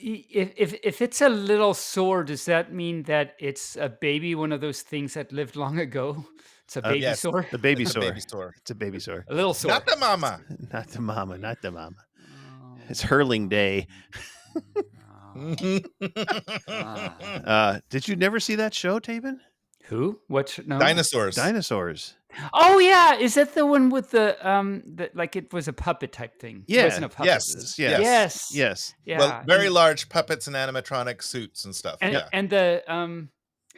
If it's a little sore, does that mean that it's a baby, one of those things that lived long ago? It's a baby Yes, sore? The baby it's a sore. baby sore. It's a baby sore. A little Not sore. the mama. Not the mama, not the mama. It's Oh. hurling day. Oh. Ah. Did you never see that show, Taebyn? Who? What? No. Dinosaurs. Dinosaurs. Oh yeah, is that the one with the like it was a puppet type thing? It wasn't Yeah. a puppet. Yes. Yes. Yes. Yes. Yes. Well, Yeah. very large puppets and animatronic suits and stuff. And Yeah. and the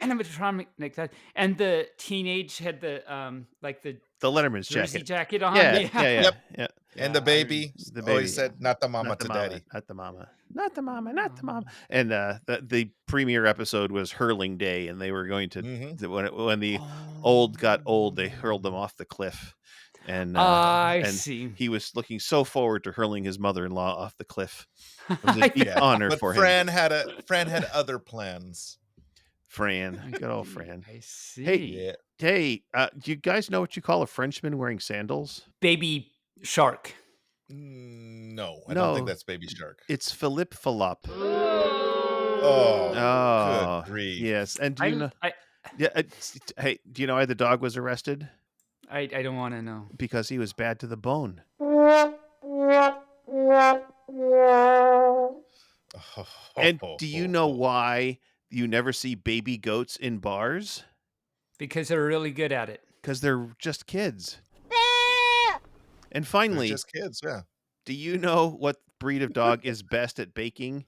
animatronic like that, and the teenage had the like the The Letterman's jersey jacket. jacket on. Yeah. Yeah. Yeah. Yeah. Yep. Yeah. And the Yeah, I baby The always baby. said, "Not the mama Not the to mama. daddy." Not the mama. Not the mama. Not the mama. Oh. And the premiere episode was hurling day, and they were going to Hmm. when the old got old, they hurled them off the cliff, and I and see. he was looking so forward to hurling his mother-in-law off the cliff. It was a deep Yeah, honor but for him. Fran had other plans. Fran, good old Fran. I see. Yeah. Hey, do you guys know what you call a Frenchman wearing sandals? Baby shark. No, I don't No. think that's Baby Shark. It's Philippe Philop. Oh, Oh, good grief. yes. And do you know? Yeah. Hey, do you know why the dog was arrested? I don't want to know. Because he was bad to the bone. And do you know why you never see baby goats in bars? Because they're really good at it. Because they're just kids. And They're finally, just kids, yeah. do you know what breed of dog is best at baking?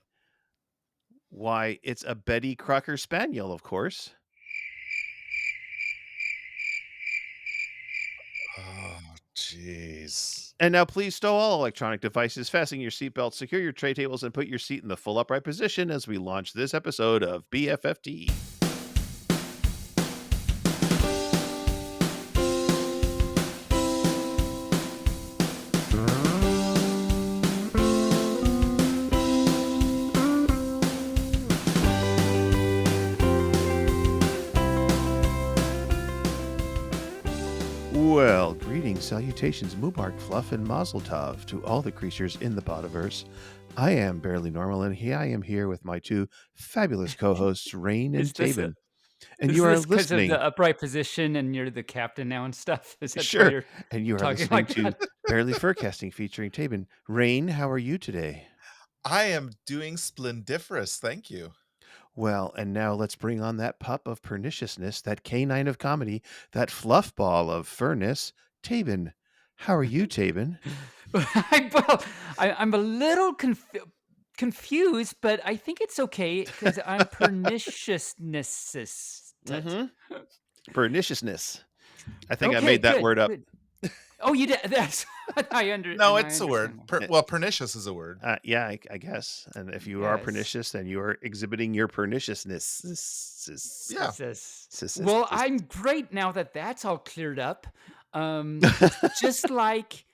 Why, it's a Betty Crocker Spaniel, of course. Oh, jeez. And now please stow all electronic devices, fasten your seatbelts, secure your tray tables, and put your seat in the full upright position as we launch this episode of BFFT. Well, greetings, salutations, Mubarak, Fluff, and Mazel Tov to all the creatures in the Potiverse. I am Barely Normal, and I am here with my two fabulous co-hosts, Rayne and Is this Taebyn. And Is you are this because of listening. the upright position and you're the captain now and stuff? Is that why Sure. you're And you are talking listening like to that? Barely Furcasting featuring Taebyn. Rayne, how are you today? I am doing splendiferous, thank you. Well, and now let's bring on that pup of perniciousness, that canine of comedy, that fluff ball of furnace, Taebyn. How are you, Taebyn? I'm a little confused, but I think it's okay because I'm perniciousness. Perniciousness. I think I Okay, made that good, word up. good. Oh, you did. That's what I No, and I it's a word. understand. Well, pernicious is a word. Yeah, I guess. And if you are Yes. pernicious, then you are exhibiting your perniciousness. Yeah. Well, I'm great now that that's all cleared up. Just like,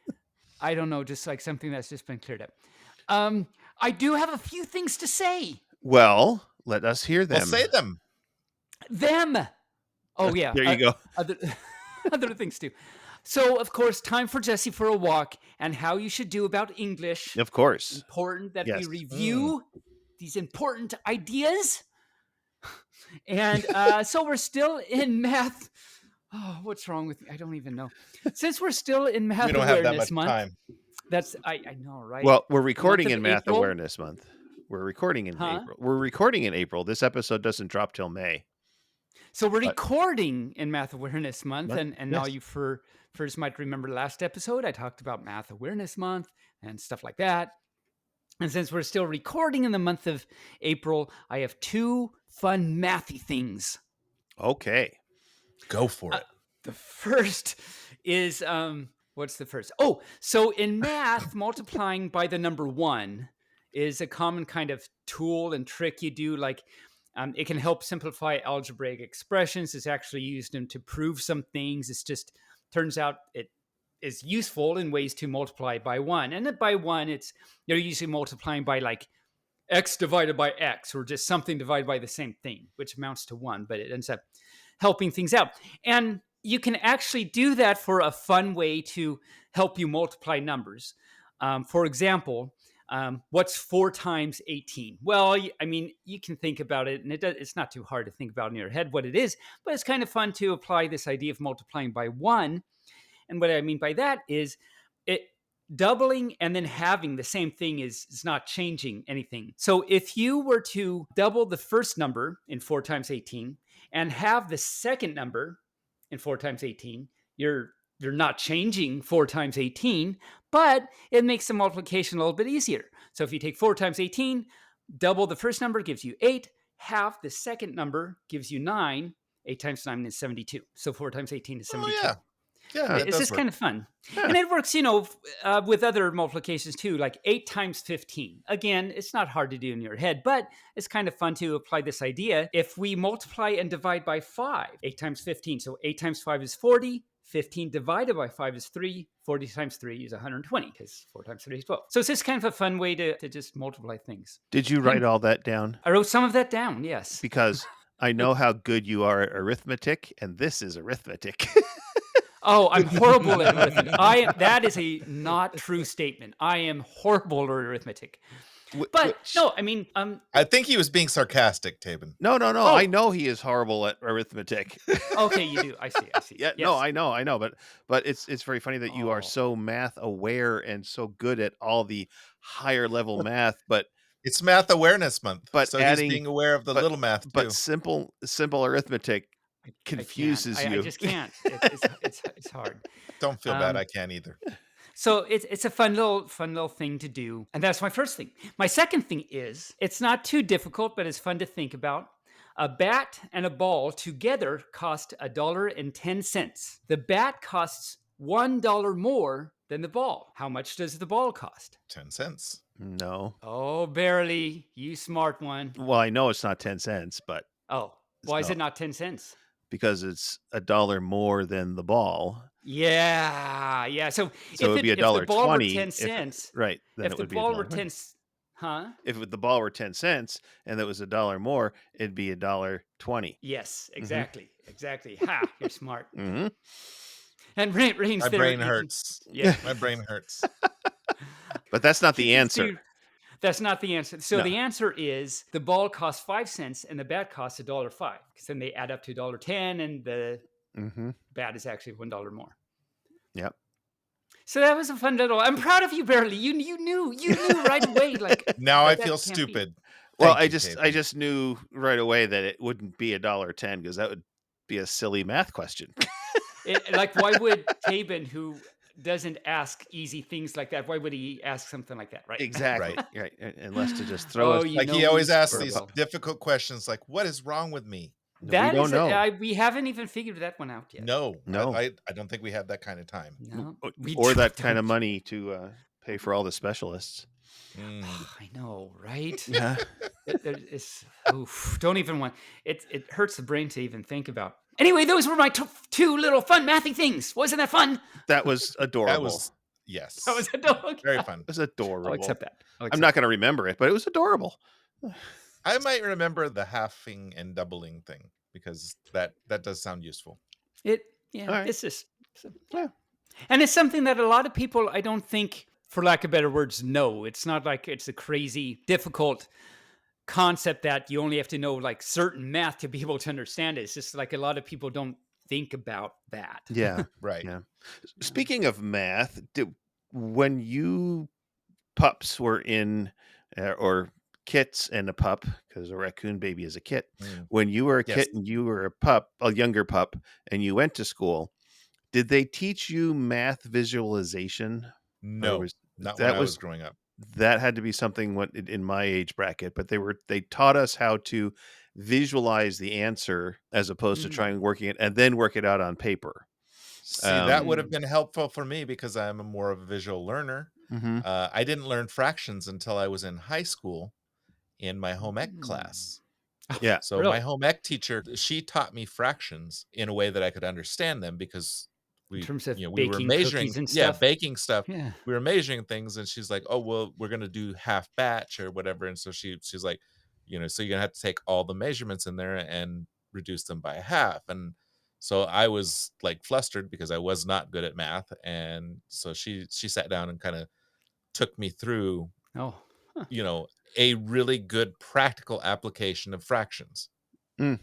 I don't know, just like something that's just been cleared up. I do have a few things to say. Well, let us hear them. Well, say them. Them. Oh, yeah. There you go. Other things too. So, of course, time for Jesse for a walk and how you should do about English. Of course. Important that Yes. we review these important ideas. And so we're still in math. Oh, what's wrong with me? I don't even know. Since we're still in Math We don't have that Awareness much Month, time. that's I know, right? Well, we're recording of in Math April? Awareness Month. We're recording in Huh? April. We're recording in April. This episode doesn't drop till May. So we're recording in Math Awareness Month, Month, and now yes. you first might remember last episode I talked about Math Awareness Month and stuff like that. And since we're still recording in the month of April, I have two fun mathy things. Okay. Go for it. The first is what's the first? Oh, so in math, multiplying by the number 1 is a common kind of tool and trick you do. Like it can help simplify algebraic expressions. It's actually used to prove some things. It's just turns out it is useful in ways to multiply by 1. And by 1, it's you're usually multiplying by like x divided by x, or just something divided by the same thing, which amounts to 1, but it ends up helping things out. And you can actually do that for a fun way to help you multiply numbers. For example, What's 4 times 18? Well, I mean, you can think about it, and it's not too hard to think about in your head what it is, but it's kind of fun to apply this idea of multiplying by 1. And what I mean by that is it doubling and then having the same thing is not changing anything. So if you were to double the first number in 4 times 18 and have the second number in 4 times 18, you're not changing 4 times 18, but it makes the multiplication a little bit easier. So if you take 4 times 18, double the first number gives you 8, half the second number gives you 9. 8 times 9 is 72. So 4 times 18 is 72. Oh, yeah. Yeah, that It's does just work. kind of fun. And it works, with other multiplications too, like 8 times 15. Again, it's not hard to do in your head, but it's kind of fun to apply this idea. If we multiply and divide by 5, 8 times 15. So 8 times 5 is 40. 15 divided by 5 is 3. 40 times 3 is 120 because 4 times 3 is 12. So it's just kind of a fun way to just multiply things. Did you write all that down? I wrote some of that down, yes. Because I know how good you are at arithmetic, and this is arithmetic. Oh, I'm horrible at arithmetic. That is a not true statement. I am horrible at arithmetic. But no, I mean, I think he was being sarcastic, Taebyn. No. Oh. I know he is horrible at arithmetic. Okay, you do. I see. Yeah, Yes. no, I know. But it's very funny that you are Oh. so math aware and so good at all the higher level math. But It's Math Awareness Month, But so adding- he's being aware of the little math too. but simple arithmetic confuses I you. I just can't. It's hard. Don't feel bad, I can't either. So it's a fun little thing to do, and that's my first thing. My second thing is it's not too difficult, but it's fun to think about. A bat and a ball together cost $1.10. The bat costs $1 more than the ball. How much does the ball cost? 10 cents. No. Oh, barely. You smart one. Well, I know it's not 10 cents, but Oh, why is No. it not 10 cents? because it's $1 more than the ball. Yeah. So So it would be if the ball were $1.20 10 cents, Right. Then if it the would be ball were $1.20. 10, huh? If the ball were 10 cents and it was $1 more, it'd be $1.20. Yes, exactly. Ha, you're smart. Mm-hmm. And Rayne's My there. brain you can- hurts. Yeah. My brain hurts. But that's not the answer. Dude, that's not the answer. So No. the answer is the ball costs 5 cents and the bat costs $1.05. Because then they add up to $1.10 and the Mm-hmm. bat is actually $1 more. Yep. So that was a fun little. I'm proud of you, Barely. You knew right away. Like Now I that feel can't be- stupid. Well, Thank you, I Taebyn. just knew right away that it wouldn't be $1.10 because that would be a silly math question. Like, why would Taebyn, who doesn't ask easy things like that, why would he ask something like that, right? Exactly. Right. Unless to just throw us. You Like know he always me asks super these well. difficult questions like, what is wrong with me? That we don't is know. we haven't even figured that one out yet. No. No. I don't think we have that kind of time. No, we or that don't. kind of money to pay for all the specialists. Mm. I know, right? Yeah. It's don't even want it. It hurts the brain to even think about. Anyway, those were my two little fun mathy things. Wasn't that fun? That was adorable. That was, yes. That was a dog. very fun. It was adorable. I'll accept that. I'm not going to remember it, but it was adorable. I might remember the halving and doubling thing because that does sound useful. All right. It's just Yeah. and it's something that a lot of people, I don't think, for lack of better words, know. It's not like it's a crazy difficult concept that you only have to know like certain math to be able to understand it. It's just like a lot of people don't think about that. Yeah. Right. Yeah. Speaking of math, when you pups were in, or kits and a pup, because a raccoon baby is a kit. Mm. When you were a Yes. kit and you were a pup, a younger pup, and you went to school, did they teach you math visualization? No, was- not that when I was- was growing up. That had to be something in my age bracket, but they taught us how to visualize the answer as opposed to trying working it and then work it out on paper. See, that would have Mm. been helpful for me because I'm more of a visual learner. Mm-hmm. I didn't learn fractions until I was in high school in my home ec Mm. class. Yeah. So Really? my home ec teacher, she taught me fractions in a way that I could understand them because we, In terms of we were baking measuring, cookies and yeah, stuff? baking stuff. Yeah. We were measuring things, and she's like, "Oh, well, we're gonna do half batch or whatever." And so she's like, so you're gonna have to take all the measurements in there and reduce them by half. And so I was like flustered because I was not good at math, and so she sat down and kind of took me through Oh. Huh. you know, a really good practical application of fractions. Okay.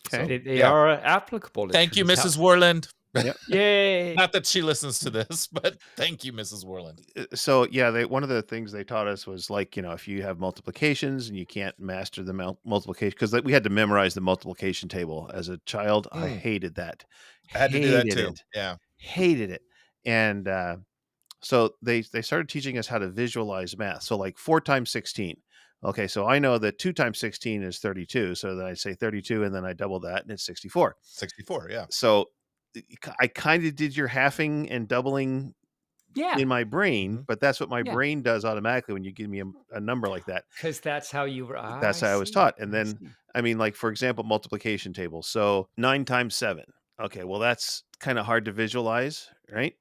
So, They yeah. are applicable. It Thank you, turns out. Mrs. Worland. Yay! Not that she listens to this, but thank you, Mrs. Worland. So yeah, one of the things they taught us was like, if you have multiplications and you can't master the multiplication, because we had to memorize the multiplication table as a child. I hated that. I had to do that Hated too. it. Yeah. Hated it. And so they started teaching us how to visualize math. So like 4 times 16. Okay, so I know that 2 times 16 is 32. So then I say 32 and then I double that and it's 64. 64, yeah. So I kind of did your halving and doubling in my brain, but that's what my brain does automatically when you give me a number like that. Because that's how you were. That's how I was taught. And then, I mean, like, for example, multiplication table. So 9 times 7. Okay, well, that's kind of hard to visualize, right?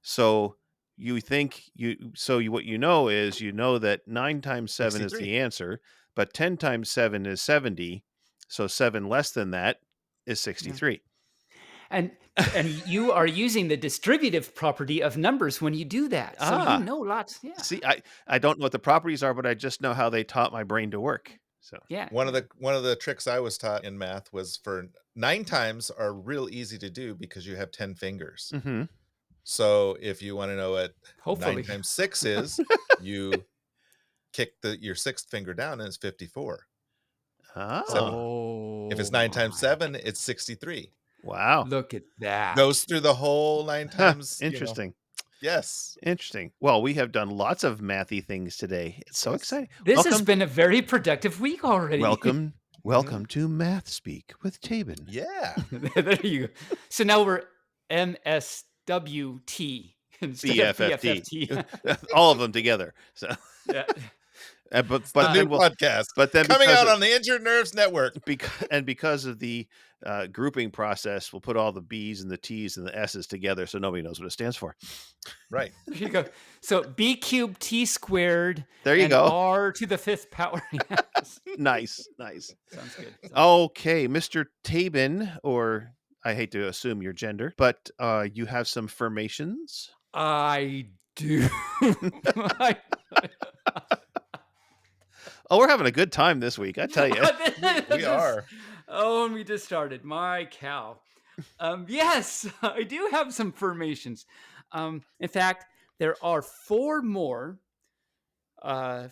So you think what you know is that 9 times 7 is 63. the answer, but 10 times 7 is 70. So 7 less than that is 63. And you are using the distributive property of numbers when you do that. So you know lots. Yeah. See, I don't know what the properties are, but I just know how they taught my brain to work. So yeah. One of the tricks I was taught in math was for 9 times are real easy to do because you have 10 fingers. Mm-hmm. So if you want to know what Hopefully 9 times 6 is, you kick your 6th finger down and it's 54. Oh. If it's 9 times 7, it's 63. Wow. Look at that. Goes through the whole 9 times. Interesting. Yes. Interesting. Well, we have done lots of mathy things today. It's so exciting. This has been a very productive week already. Welcome to Math Speak with Taebyn. Yeah. There you go. So now we're MSWT instead of BFFT. All of them together. So yeah. But the new podcast. But then coming out on the Injured Nerves Network. Because of the grouping process, we'll put all the B's and the T's and the S's together, so nobody knows what it stands for. Right. There you go. So B cubed T squared. There you go. R to the 5th power. Yes. Nice. Sounds good. Okay, Mr. Taebyn, or I hate to assume your gender, but you have some formations. I do. Oh, we're having a good time this week, I tell you. We are. Oh, and we just started. My cow. Yes, I do have some formations. In fact, there are 4 more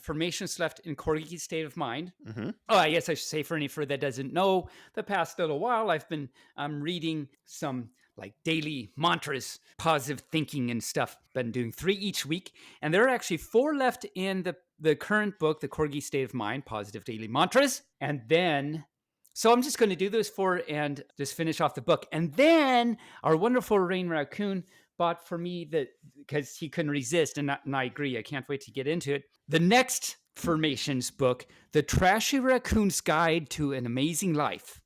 formations left in Corgi's State of Mind. Mm-hmm. Oh, I guess I should say for any that doesn't know, the past little while I've been reading some like daily mantras, positive thinking and stuff. Been doing 3 each week. And there are actually 4 left in the current book, The Corgi State of Mind, Positive Daily Mantras. And then, so I'm just going to do those 4 and just finish off the book. And then our wonderful Rayne Raccoon bought for me because he couldn't resist. And I agree. I can't wait to get into it. The next formations book, The Trashy Raccoon's Guide to an Amazing Life.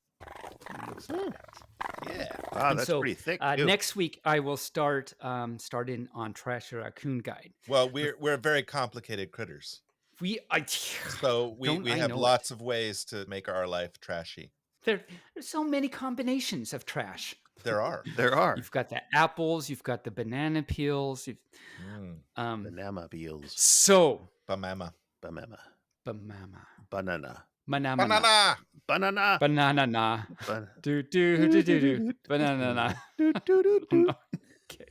Yeah. Wow, that's pretty thick. Next week I will start in on Trashy Raccoon Guide. Well, we're very complicated critters. So we have lots of ways to make our life trashy. There's so many combinations of trash. There are. You've got the apples. You've got the banana peels. Banana peels. So. Banana. Do. Banana. Okay.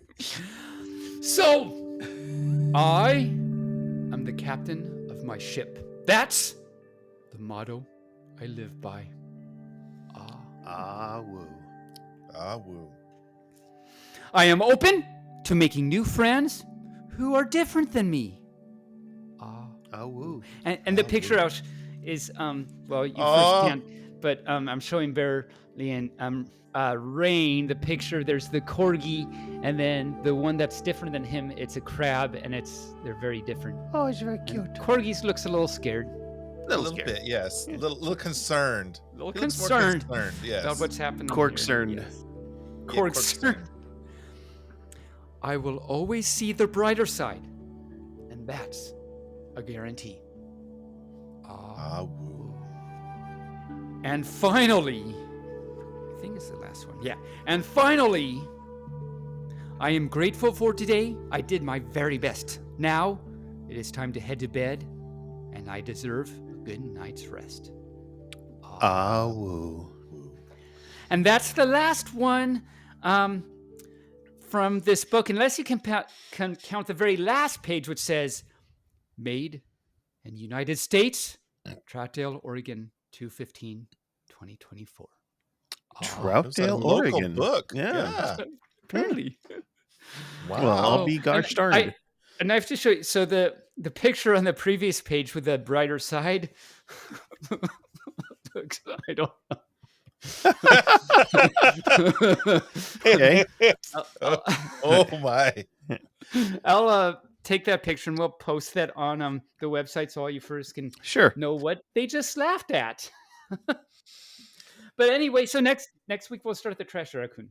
So, I am the captain of my ship. That's the motto I live by. Woo. I am open to making new friends who are different than me. Woo. And the picture is well, you first can't, but I'm showing Barely and Rayne the picture. There's the corgi, and then the one that's different than him. It's a crab, and they're very different. Oh, it's very cute. Corgis looks a little scared. A little bit, yes. A little concerned. A little concerned. Yes. About what's happening. Cork-cerned. Yes. Cork-cerned. I will always see the brighter side, and that's a guarantee. Woo. And finally, I think it's the last one. Yeah. And finally, I am grateful for today. I did my very best. Now, it is time to head to bed, and I deserve a good night's rest. Woo. And that's the last one from this book, unless you can count the very last page, which says, made in United States, Troutdale, Oregon, 2/15/2024. Troutdale, local Oregon. book. Yeah. Apparently. Wow. Well, I'll be gosh darned. And I have to show you. So the picture on the previous page with the brighter side. I don't know. Okay. Oh my. I'll take that picture and we'll post that on the website so all you Furs can Sure. know what they just laughed at. But anyway, so next week we'll start the trash raccoon.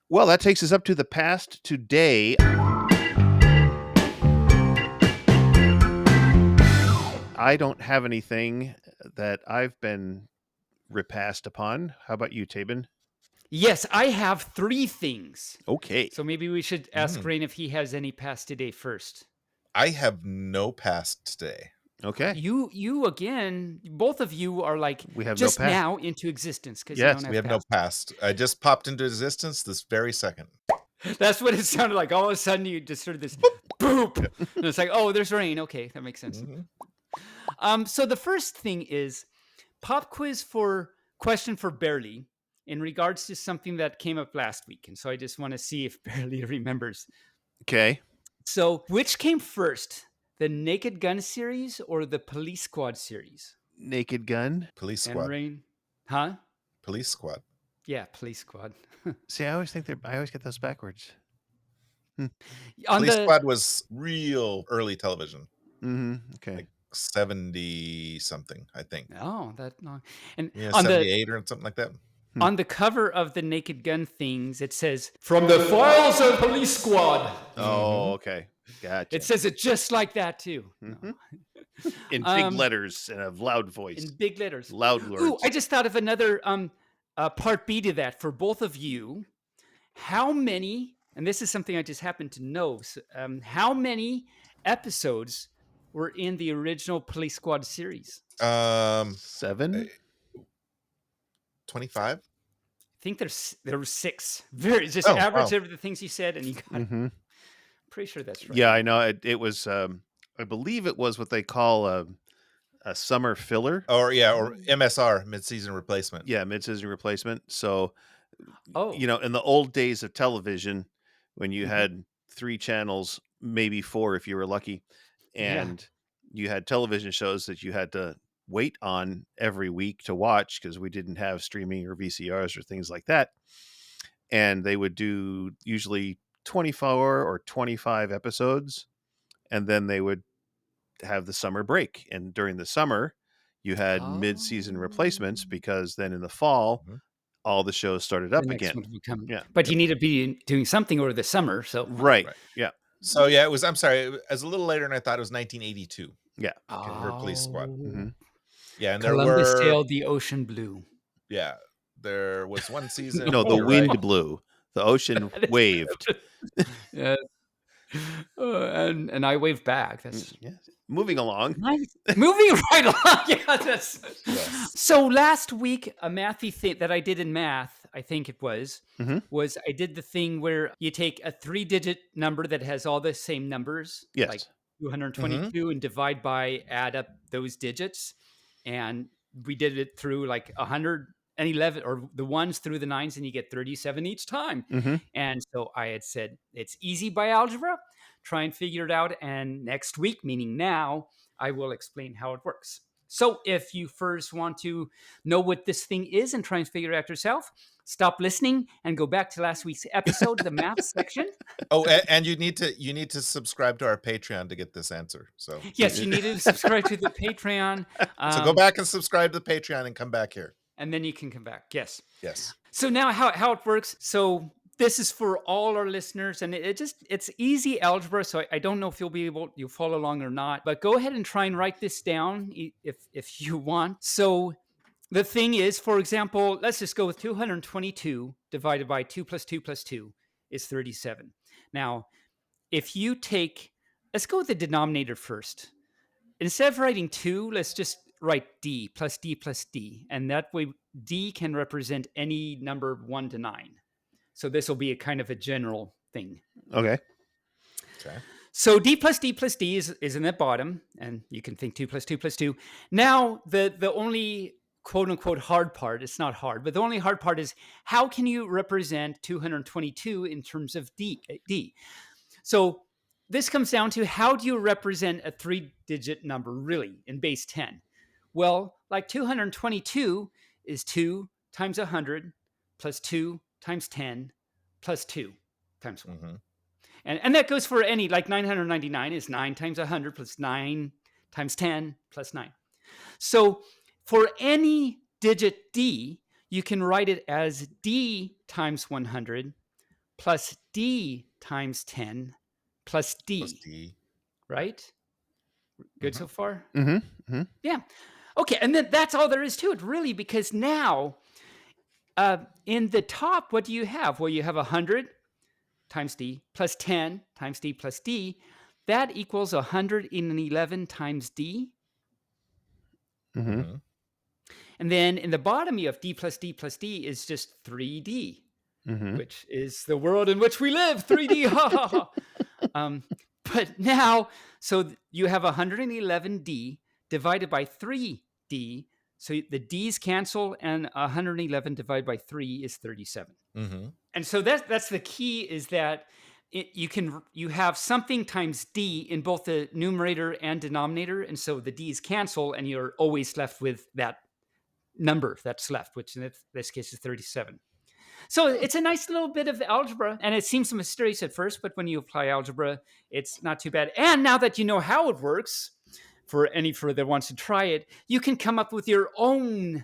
Well, that takes us up to the past today. I don't have anything that I've been repassed upon. How about you, Taebyn? Yes, I have 3 things. Okay. So maybe we should ask Rayne if he has any past today first. I have no past today. Okay. You again, both of you are like We have just no past. now into existence because Yes, you don't have We have no past. I just popped into existence this very second. That's what it sounded like. All of a sudden, you just heard this boop, and it's like, oh, there's Rayne. Okay, that makes sense. So the first thing is pop quiz question for Barely in regards to something that came up last week, and so I just want to see if Barely remembers. Okay. So, which came first, the Naked Gun series or the Police Squad series? Naked Gun. Police And Squad. Rayne, huh? Police Squad. Yeah, Police Squad. See, I always get those backwards. Police Squad was real early television. Okay. Like 70 something, I think. Oh, that long. And Yeah, on 78 or something like that. On the cover of the Naked Gun things, it says, "From the files of Police Squad." Oh, okay. Gotcha. It says it just like that, too. In big letters and a loud voice. In big letters. Loud words. Ooh, I just thought of another part B to that for both of you. How many, and this is something I just happened to know, how many episodes were in the original Police Squad series? 7? 25? I think there were 6. Very just average of the things you said, and you got it. Pretty sure that's right. Yeah, I know. It was. I believe it was what they call a summer filler. Or MSR, mid-season replacement. Yeah, mid-season replacement. So, Oh, in the old days of television, when you had 3 channels, maybe 4 if you were lucky, and you had television shows that you had to wait on every week to watch because we didn't have streaming or VCRs or things like that. And they would do usually 24 or 25 episodes, and then they would have the summer break. And during the summer, you had mid-season replacements because then in the fall, all the shows started up again. Yeah, but you need to be doing something over the summer. So right. Yeah. So yeah, it was. I'm sorry, it was a little later, and I thought it was 1982. Yeah. For Police Squad. Yeah, and Columbus there were sailed the ocean blue. Yeah, there was one season. No, the wind blew. The ocean waved. Yeah. And I waved back. That's moving along. Moving right along. Yeah, that's So last week, a mathy thing that I did in math, I think it was I did the thing where you take a 3-digit number that has all the same numbers, like 222, and divide by, add up those digits, and we did it through like 111, or the 1s through the 9s, and you get 37 each time. And so I had said, it's easy by algebra. Try and figure it out. And next week, meaning now, I will explain how it works. So if you first want to know what this thing is and try and figure it out yourself, stop listening and go back to last week's episode, the math section. Oh, and you need to subscribe to our Patreon to get this answer. So yes, you need to subscribe to the Patreon. So go back and subscribe to the Patreon and come back here. And then you can come back. Yes. So now how it works. So this is for all our listeners, and it's easy algebra. So I don't know if you'll follow along or not, but go ahead and try and write this down if you want. So the thing is, for example, let's just go with 222 divided by 2 plus 2 plus 2 is 37. Now, if you take let's go with the denominator first. Instead of writing 2, let's just write d plus d plus d. And that way, d can represent any number 1 to 9. So this will be a kind of a general thing. Okay. So d plus d plus d is in the bottom. And you can think 2 plus 2 plus 2. Now, the only quote unquote hard part, it's not hard, but the only hard part is how can you represent 222 in terms of d? So this comes down to how do you represent a 3-digit number really in base 10? Well, like 222 is 2 times 100 plus 2 times 10 plus 2 times 1. Mm-hmm. And that goes for any, like 999 is 9 times 100 plus 9 times 10 plus 9. So for any digit d, you can write it as d times 100 plus d times 10 plus d. Plus D. Right? Good so far? Mm-hmm. Mm-hmm. Yeah. Okay, and then that's all there is to it, really, because now in the top, what do you have? Well, you have 100 times d plus 10 times d plus d. That equals 111 times d. Mm-hmm. Mm-hmm. And then in the bottom, you have d plus d plus d is just 3d, Mm-hmm. which is the world in which we live, 3D. Ha ha ha. But now, so you have 111d divided by 3d. So the d's cancel, and 111 divided by 3 is 37. Mm-hmm. And so that's the key, is that you have something times d in both the numerator and denominator, and so the d's cancel, and you're always left with that number that's left, which in this case is 37. So it's a nice little bit of algebra, and it seems mysterious at first, but when you apply algebra, it's not too bad. And now that you know how it works, for any further that wants to try it, you can come up with your own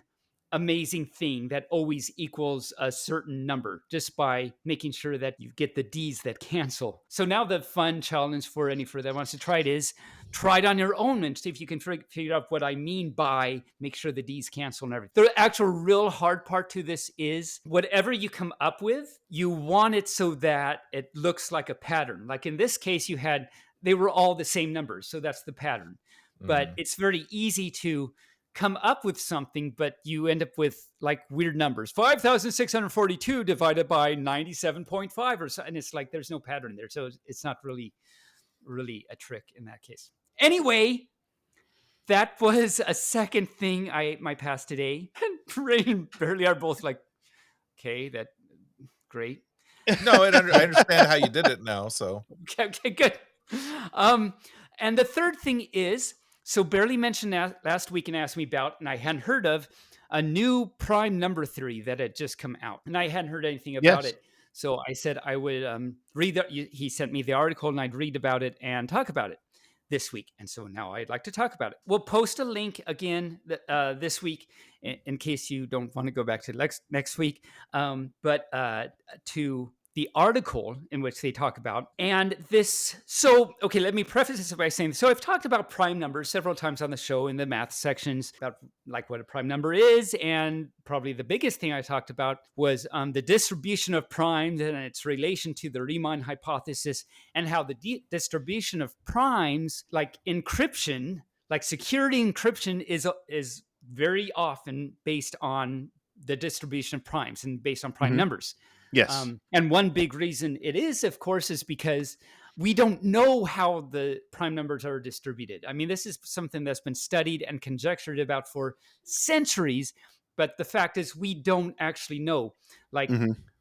amazing thing that always equals a certain number just by making sure that you get the d's that cancel. So now the fun challenge for any further that wants to try it is try it on your own and see if you can figure out what I mean by make sure the d's cancel and everything. The actual real hard part to this is whatever you come up with, you want it so that it looks like a pattern. Like in this case, they were all the same numbers, so that's the pattern. But it's very easy to come up with something, but you end up with like weird numbers. 5,642 divided by 97.5 or so. And it's like, there's no pattern there. So it's not really a trick in that case. Anyway, that was a second thing I ate my past today. And Rayne and Barely are both like, okay, that great. No, I understand how you did it now. So okay, good. And the third thing is, so Barely mentioned that last week and asked me about, and I hadn't heard of, a new prime number theory that had just come out. And I hadn't heard anything about it. So I said I would read he sent me the article, and I'd read about it and talk about it this week. And so now I'd like to talk about it. We'll post a link again this week in case you don't want to go back to next week, but to the article in which they talk about. And this, so, okay, let me preface this by saying, so I've talked about prime numbers several times on the show in the math sections about like what a prime number is. And probably the biggest thing I talked about was the distribution of primes and its relation to the Riemann hypothesis, and how the distribution of primes, like encryption, like security encryption is very often based on the distribution of primes and based on prime numbers. Yes. And one big reason it is, of course, is because we don't know how the prime numbers are distributed. I mean, this is something that's been studied and conjectured about for centuries, but the fact is we don't actually know. Like,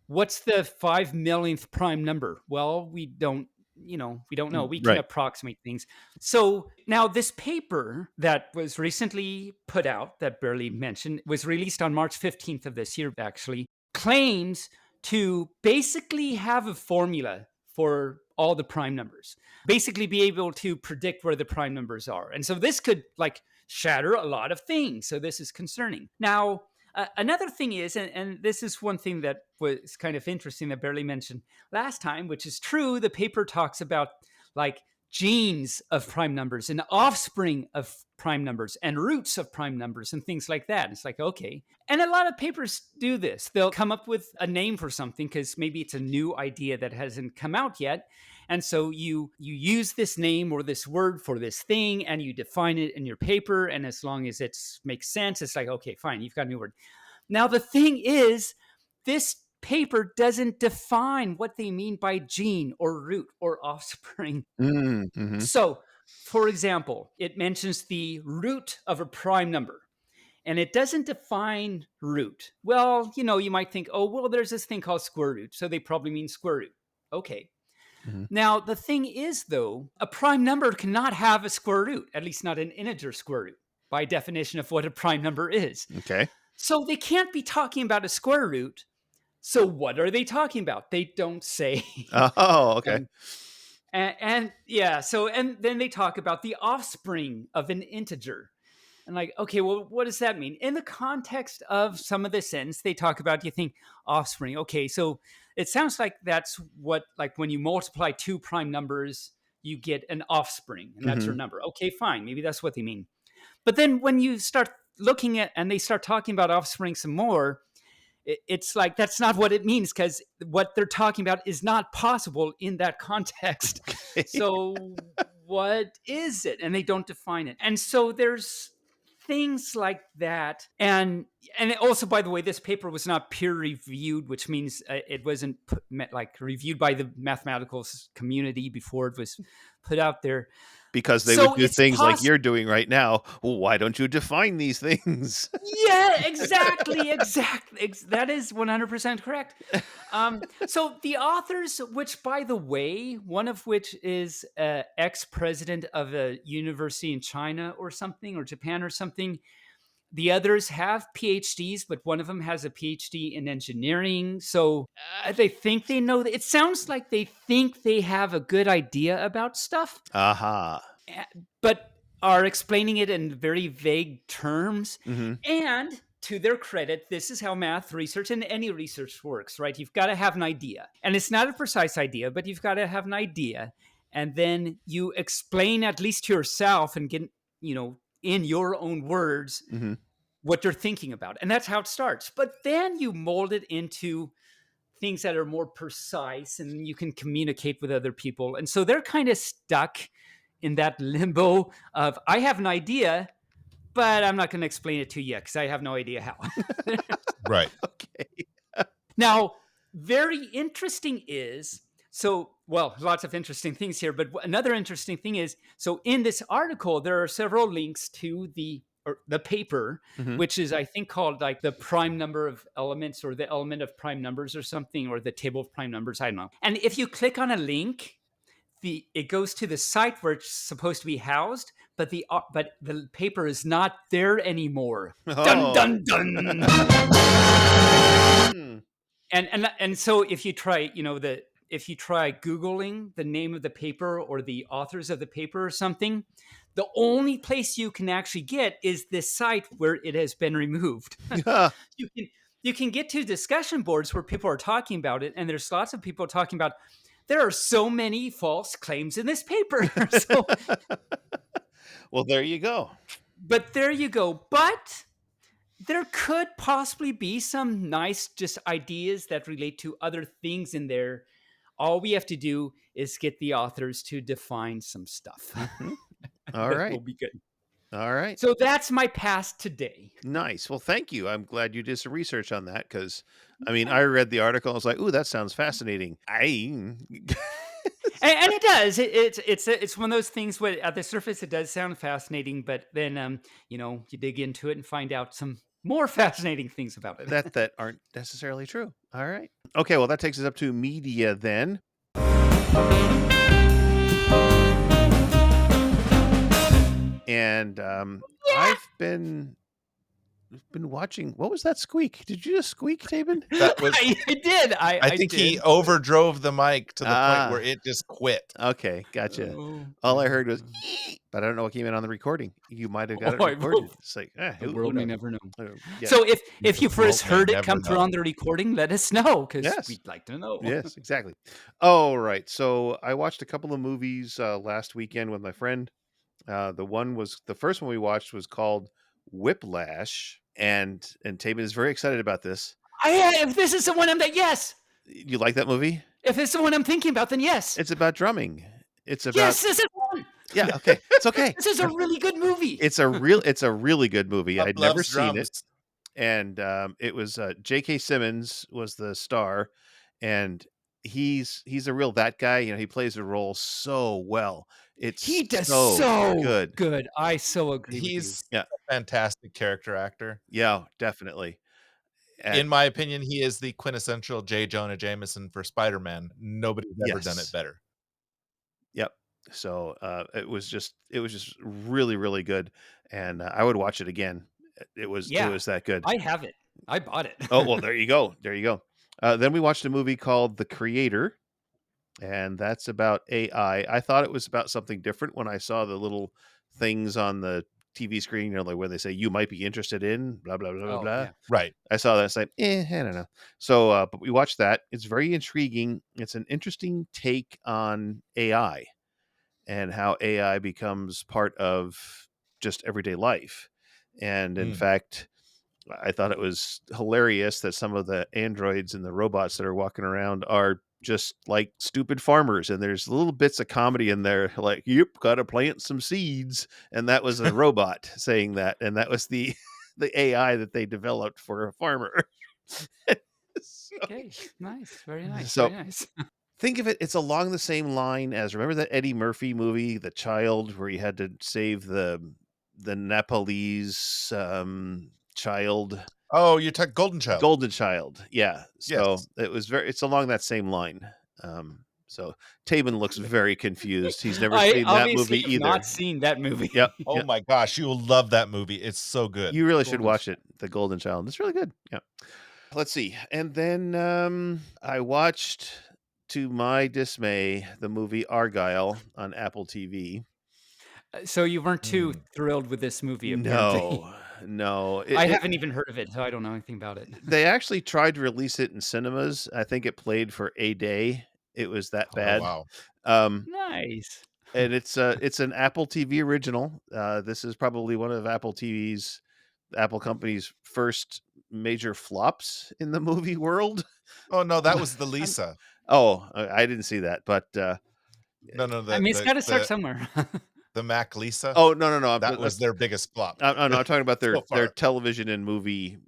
what's the 5 millionth prime number? Well, we don't know. We can approximate things. So now this paper that was recently put out, that Barely mentioned, was released on March 15th of this year, actually, claims to basically have a formula for all the prime numbers, basically be able to predict where the prime numbers are. And so this could like shatter a lot of things. So this is concerning. Now, another thing is, and this is one thing that was kind of interesting that Barely mentioned last time, which is true. The paper talks about like genes of prime numbers and offspring of prime numbers and roots of prime numbers and things like that. It's like, okay. And a lot of papers do this. They'll come up with a name for something because maybe it's a new idea that hasn't come out yet. And so you use this name or this word for this thing and you define it in your paper. And as long as it makes sense, it's like, okay, fine, you've got a new word. Now, the thing is, this paper doesn't define what they mean by gene or root or offspring. Mm-hmm. So, for example, it mentions the root of a prime number, and it doesn't define root. Well, you might think, oh, well, there's this thing called square root, so they probably mean square root. Okay. Mm-hmm. Now, the thing is, though, a prime number cannot have a square root, at least not an integer square root, by definition of what a prime number is. Okay. So they can't be talking about a square root. So what are they talking about? They don't say. Oh, okay. And yeah, and then they talk about the offspring of an integer. And like, okay, well, what does that mean? In the context of some of the sentence, they talk about, you think, offspring. Okay, so it sounds like that's what, like when you multiply two prime numbers, you get an offspring, and that's your number. Okay, fine. Maybe that's what they mean. But then when you start looking at, and they start talking about offspring some more, it's like, that's not what it means, because what they're talking about is not possible in that context. Okay. So what is it? And they don't define it. And so there's things like that. And also, by the way, this paper was not peer reviewed, which means it wasn't reviewed by the mathematical community before it was put out there. Because they would do things like you're doing right now. Well, why don't you define these things? Yeah, exactly. That is 100% correct. So the authors, which, by the way, one of which is ex-president of a university in China or something, or Japan or something. The others have PhDs, but one of them has a PhD in engineering. So they think they know. It sounds like they think they have a good idea about stuff. Aha. But are explaining it in very vague terms. Mm-hmm. And to their credit, this is how math research and any research works, right? You've got to have an idea. And it's not a precise idea, but you've got to have an idea. And then you explain, at least to yourself, and get, in your own words, what you're thinking about. And that's how it starts. But then you mold it into things that are more precise, and you can communicate with other people. And so they're kind of stuck in that limbo of, I have an idea, but I'm not going to explain it to you because I have no idea how. Right. Okay. Now, very interesting is, lots of interesting things here, but another interesting thing is, so in this article, there are several links to the paper, which is, I think, called like the prime number of elements, or the element of prime numbers or something, or the table of prime numbers. I don't know. And if you click on a link, it goes to the site where it's supposed to be housed, but the paper is not there anymore. Oh. Dun dun dun. And so if you try, if you try Googling the name of the paper or the authors of the paper or something, the only place you can actually get is this site where it has been removed. You can get to discussion boards where people are talking about it, and there's lots of people talking about, there are so many false claims in this paper. Well, there you go. But there you go. But there could possibly be some nice just ideas that relate to other things in there. All we have to do is get the authors to define some stuff. All right. Will be good. All right. So that's my past today. Nice. Well, thank you. I'm glad you did some research on that, because, I read the article. I was like, ooh, that sounds fascinating. And it does. It's one of those things where at the surface it does sound fascinating, but then you dig into it and find out some more fascinating things about it that aren't necessarily true. All right. Okay. Well, that takes us up to media then. And I've been been watching. What was that squeak? Did you just squeak, Taebyn? That was I did. I I think did. he overdrove the mic to the point where Ah, it just quit. okay, gotcha. Oh, All I heard was, God. but I don't know what came in on the recording. You might have got it Oh, recorded. It's like, the who world may knows? never know. Yeah. So if The you world first may heard it never come through know. on the recording, let us know because Yes. we'd like to know. Yes, exactly. Oh, right. So I watched a couple of movies last weekend with my friend. The first one we watched was called Whiplash, and Taebyn is very excited about this. If this is the one yes. You like that movie? If it's the one I'm thinking about, then yes. It's about drumming. It's about Yes, this is one. yeah. Okay, it's okay. This is a really good movie. It's a really good movie. Pup I'd never loves seen it, drums. and it was J.K. Simmons was the star, and he's a real that guy. He plays the role so well. It's He does so so good. good. I so agree with you. He's Yeah, a fantastic character actor. yeah, definitely. And In my opinion, he is the quintessential J. Jonah Jameson for Spider-Man. Nobody's ever done it yes, better. yep. So it was just really good, and I would watch it again. It was Yeah, that good. I have it. I bought it. Oh well, there you go. There you go. Then we watched a movie called The Creator, and that's about AI. I thought it was about something different when I saw the little things on the TV screen, like where they say you might be interested in blah blah blah blah Oh blah. yeah. Right. I saw that. It's like, I don't know. So, but we watched that. It's very intriguing. It's an interesting take on AI and how AI becomes part of just everyday life. And in Mm. fact, I thought it was hilarious that some of the androids and the robots that are walking around are just like stupid farmers, and there's little bits of comedy in there, like "Yep, gotta plant some seeds," and that was a robot saying that, and that was the the AI that they developed for a farmer. so, Okay. Nice. Very nice. so Very nice. think of it; it's along the same line as remember that Eddie Murphy movie, The Child, where he had to save the Nepalese child. Oh, you're talking Golden Child. Golden Child, yeah. So Yes. it's along that same line. So Taebyn looks very confused. He's never I seen that obviously movie have either. not seen that movie. Yep, Oh yep. my gosh, you will love that movie. It's so good. You really should Golden watch it. The Golden Child. It's really good. Yeah. Let's see. And then I watched, to my dismay, the movie Argyle on Apple TV. So you weren't too Mm. thrilled with this movie, apparently. No. I haven't even heard of it, so I don't know anything about it. They actually tried to release it in cinemas. I think it played for a day. It was that Oh bad. wow. Nice. And it's an Apple TV original. This is probably one of Apple company's first major flops in the movie world. Oh no, that was the I'm Lisa. Oh, I didn't see that, but No, I mean, it's gotta start somewhere. the Mac Lisa. oh no, That was their biggest flop. I'm talking about so their far. television and movie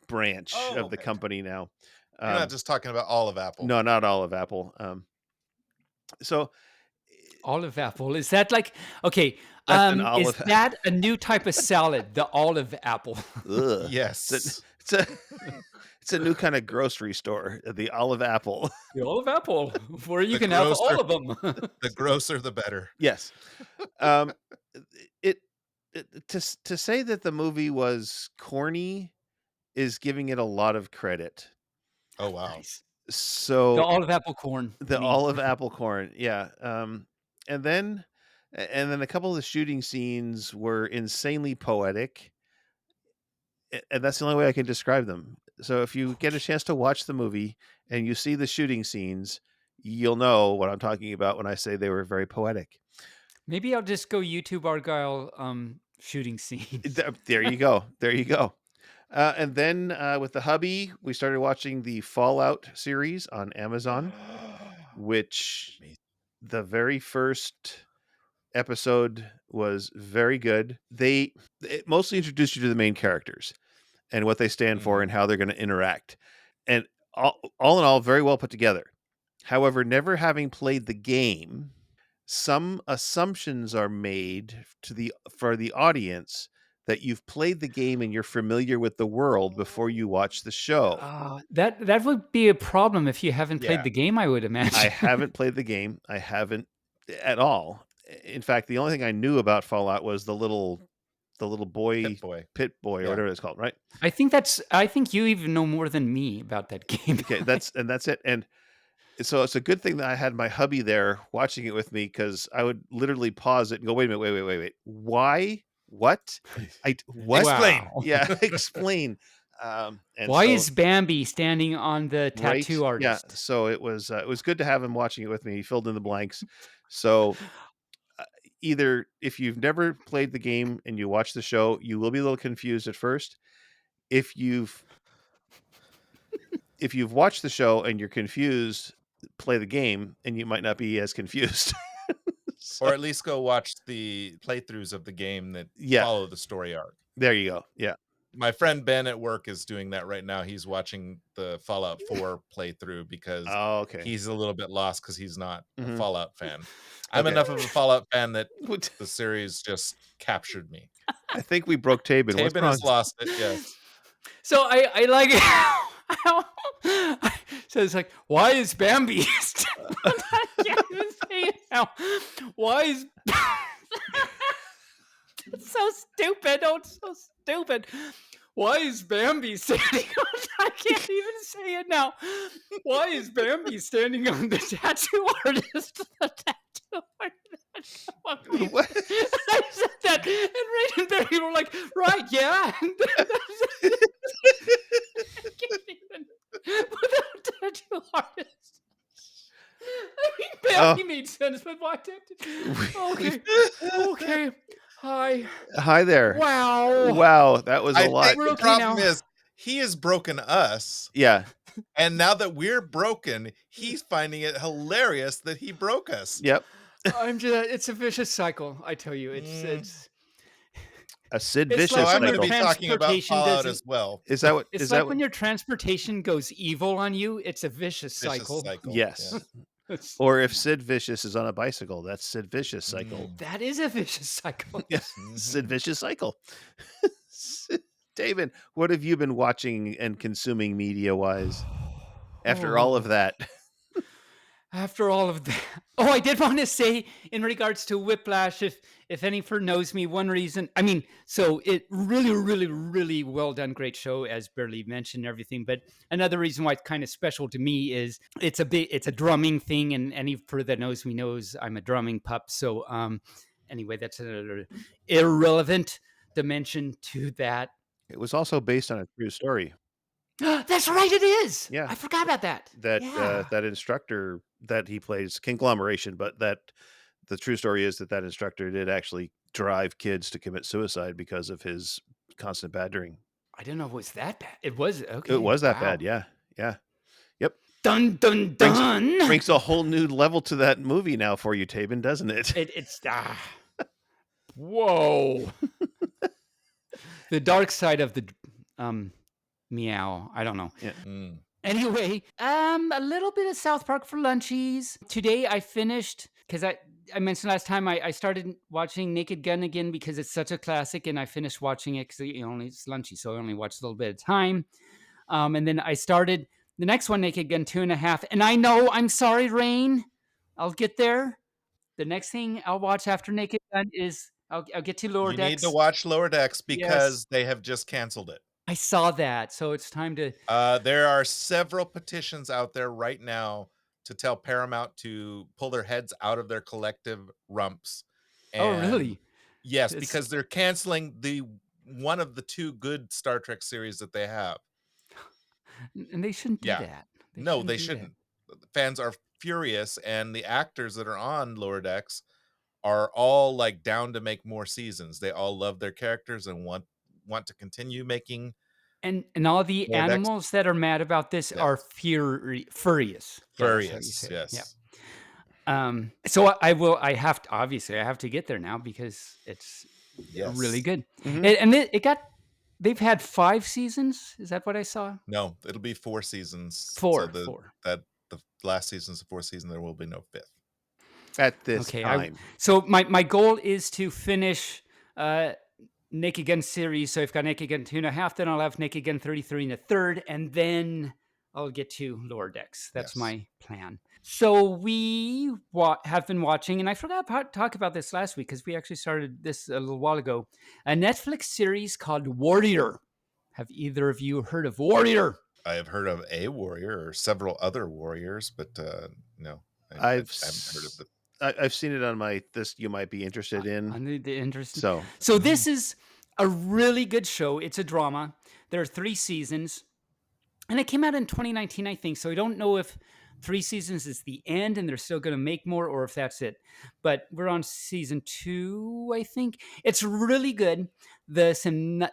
branch Oh, of the okay. company now. You're not just talking about all of Apple. No, not all of Apple. So Olive apple. Is that like okay? that's an Is olive. that a new type of salad? The olive apple. Ugh. Yes. It's a it's a new kind of grocery store, the Olive Apple. The olive apple, where you The can have grocer. all of them. The grosser the better. Yes. Um, it, to say that the movie was corny is giving it a lot of credit. Oh wow. Nice. The So olive apple corn. the Neat. olive apple corn, yeah. And then a couple of the shooting scenes were insanely poetic, and that's the only way I can describe them. So if you get a chance to watch the movie and you see the shooting scenes, you'll know what I'm talking about when I say they were very poetic. Maybe I'll just go YouTube Argyle shooting scenes. There you go. There you go. And then with the hubby, we started watching the Fallout series on Amazon, which the very first episode was very good. It mostly introduced you to the main characters and what they stand for and how they're going to interact. And all in all, very well put together. However, never having played the game, some assumptions are made for the audience that you've played the game and you're familiar with the world before you watch the show. That would be a problem if you haven't played Yeah. the game, I would imagine. I haven't played the game. I haven't at all. In fact, the only thing I knew about Fallout was the the little boy, Boy. Pit Boy, or Yeah. whatever it's called, right? I think you even know more than me about that game. Okay, that's it. And so it's a good thing that I had my hubby there watching it with me, because I would literally pause it and go, "Wait a minute, wait. Why? What? What? Explain. Wow. Yeah, explain." And Why so is Bambi standing on the right, tattoo yeah. artist? So it was good to have him watching it with me. He filled in the blanks. So uh, either if you've never played the game and you watch the show, you will be a little confused at first. If you've watched the show and you're confused, play the game and you might not be as confused. So, Or at least go watch the playthroughs of the game that yeah, follow the story arc. there you go. Yeah. My friend Ben at work is doing that right now. He's watching the Fallout 4 playthrough because Oh, okay. he's a little bit lost because he's not a Mhm. Fallout fan. I'm Okay. enough of a Fallout fan that What- the series just captured me. I think we broke Taebyn. What's Taebyn wrong? has lost it, yes. So I like how so it's like, why is Bambi? I can't even say it now. Why is it's so stupid? Oh, it's so stupid. Why is Bambi standing on? I can't even say it now. Why is Bambi standing on the tattoo artist? The tattoo artist. What? I said that, and Rayne and Barry were like, "Right, yeah." I can't even without tattoo artist. I mean, Bambi made sense, but why tattoo? Okay. Hi there. Wow. Wow, that was a I lot. think We're the okay problem now. is he has broken us, Yeah. and now that we're broken, he's finding it hilarious that he broke us. Yep. It's a vicious cycle. I tell you, it's A Sid It's Vicious like So I'm when going your to cycle. be talking about transportation Fallout doesn't. as well. Is that what? It's Is like that when what? your transportation goes evil on you. It's a vicious Vicious cycle. cycle. Yes. It's- Or if Sid Vicious is on a bicycle, that's Sid Vicious cycle. that is a vicious cycle. Yeah. Mhm. Sid Vicious cycle. Taebyn, what have you been watching and consuming media wise after all of that? After all of that, I did want to say in regards to Whiplash, if any knows me, one reason, I mean, so it really well done, great show, as Burley mentioned, and everything. But another reason why it's kind of special to me is it's a drumming thing, and any that knows me knows I'm a drumming pup. So anyway, that's another irrelevant dimension to that. It was also based on a true story. That's right, it is. Yeah. I forgot about that. That Yeah. that instructor that he plays, conglomeration, but that the true story is that instructor did actually drive kids to commit suicide because of his constant badgering. I didn't know it was that bad. It was okay. It was that Wow. bad. Yeah. Yeah. Yep. Dun dun Brings- dun. Brings a whole new level to that movie now for you, Taebyn, doesn't it? It's whoa. The dark side of the meow. I don't know. Yeah. Mm. Anyway, a little bit of South Park for lunchies. Today I finished because I mentioned last time I started watching Naked Gun again because it's such a classic, and I finished watching it because it's lunchy, so I only watched a little bit of time. And then I started the next one, Naked Gun 2.5. And I know, I'm sorry, Rayne. I'll get there. The next thing I'll watch after Naked Gun is I'll get to Lower You Decks. need to watch Lower Decks because Yes. they have just canceled it. I saw that, so it's time to. There are several petitions out there right now to tell Paramount to pull their heads out of their collective rumps. Oh, really? Yes, It's- because they're canceling one of the two good Star Trek series that they have. And they shouldn't do Yeah. that. No, they do that. shouldn't. The fans are furious, and the actors that are on Lower Decks are all like down to make more seasons. They all love their characters and want to continue making. And all the Lower Decks. animals that are mad about this are furious. Furious, Yeah. yes. So I have to, obviously I have to get there now because it's Yes. really good. Mhm. And they've had 5 seasons. Is that what I saw? No, it'll be 4 seasons. Four. The last season's the 4th season. There will be no 5th. At this Okay, time. So my goal is to finish Naked Gun series. So I've got Naked Gun 2.5, then I'll have Naked Gun 33 and a third, and then I'll get to Lower Decks. That's Yes. my plan. So we have been watching, and I forgot to talk about this last week because we actually started this a little while ago. A Netflix series called Warrior. Have either of you heard of Warrior? I have heard of a warrior or several other warriors, but no, I haven't heard of it. I've seen it on my this you might be interested in. On the interesting. So So this is a really good show. It's a drama. There are 3 seasons, and it came out in 2019, I think. So I don't know if 3 seasons is the end and they're still going to make more, or if that's it. But we're on season 2, I think. It's really good. The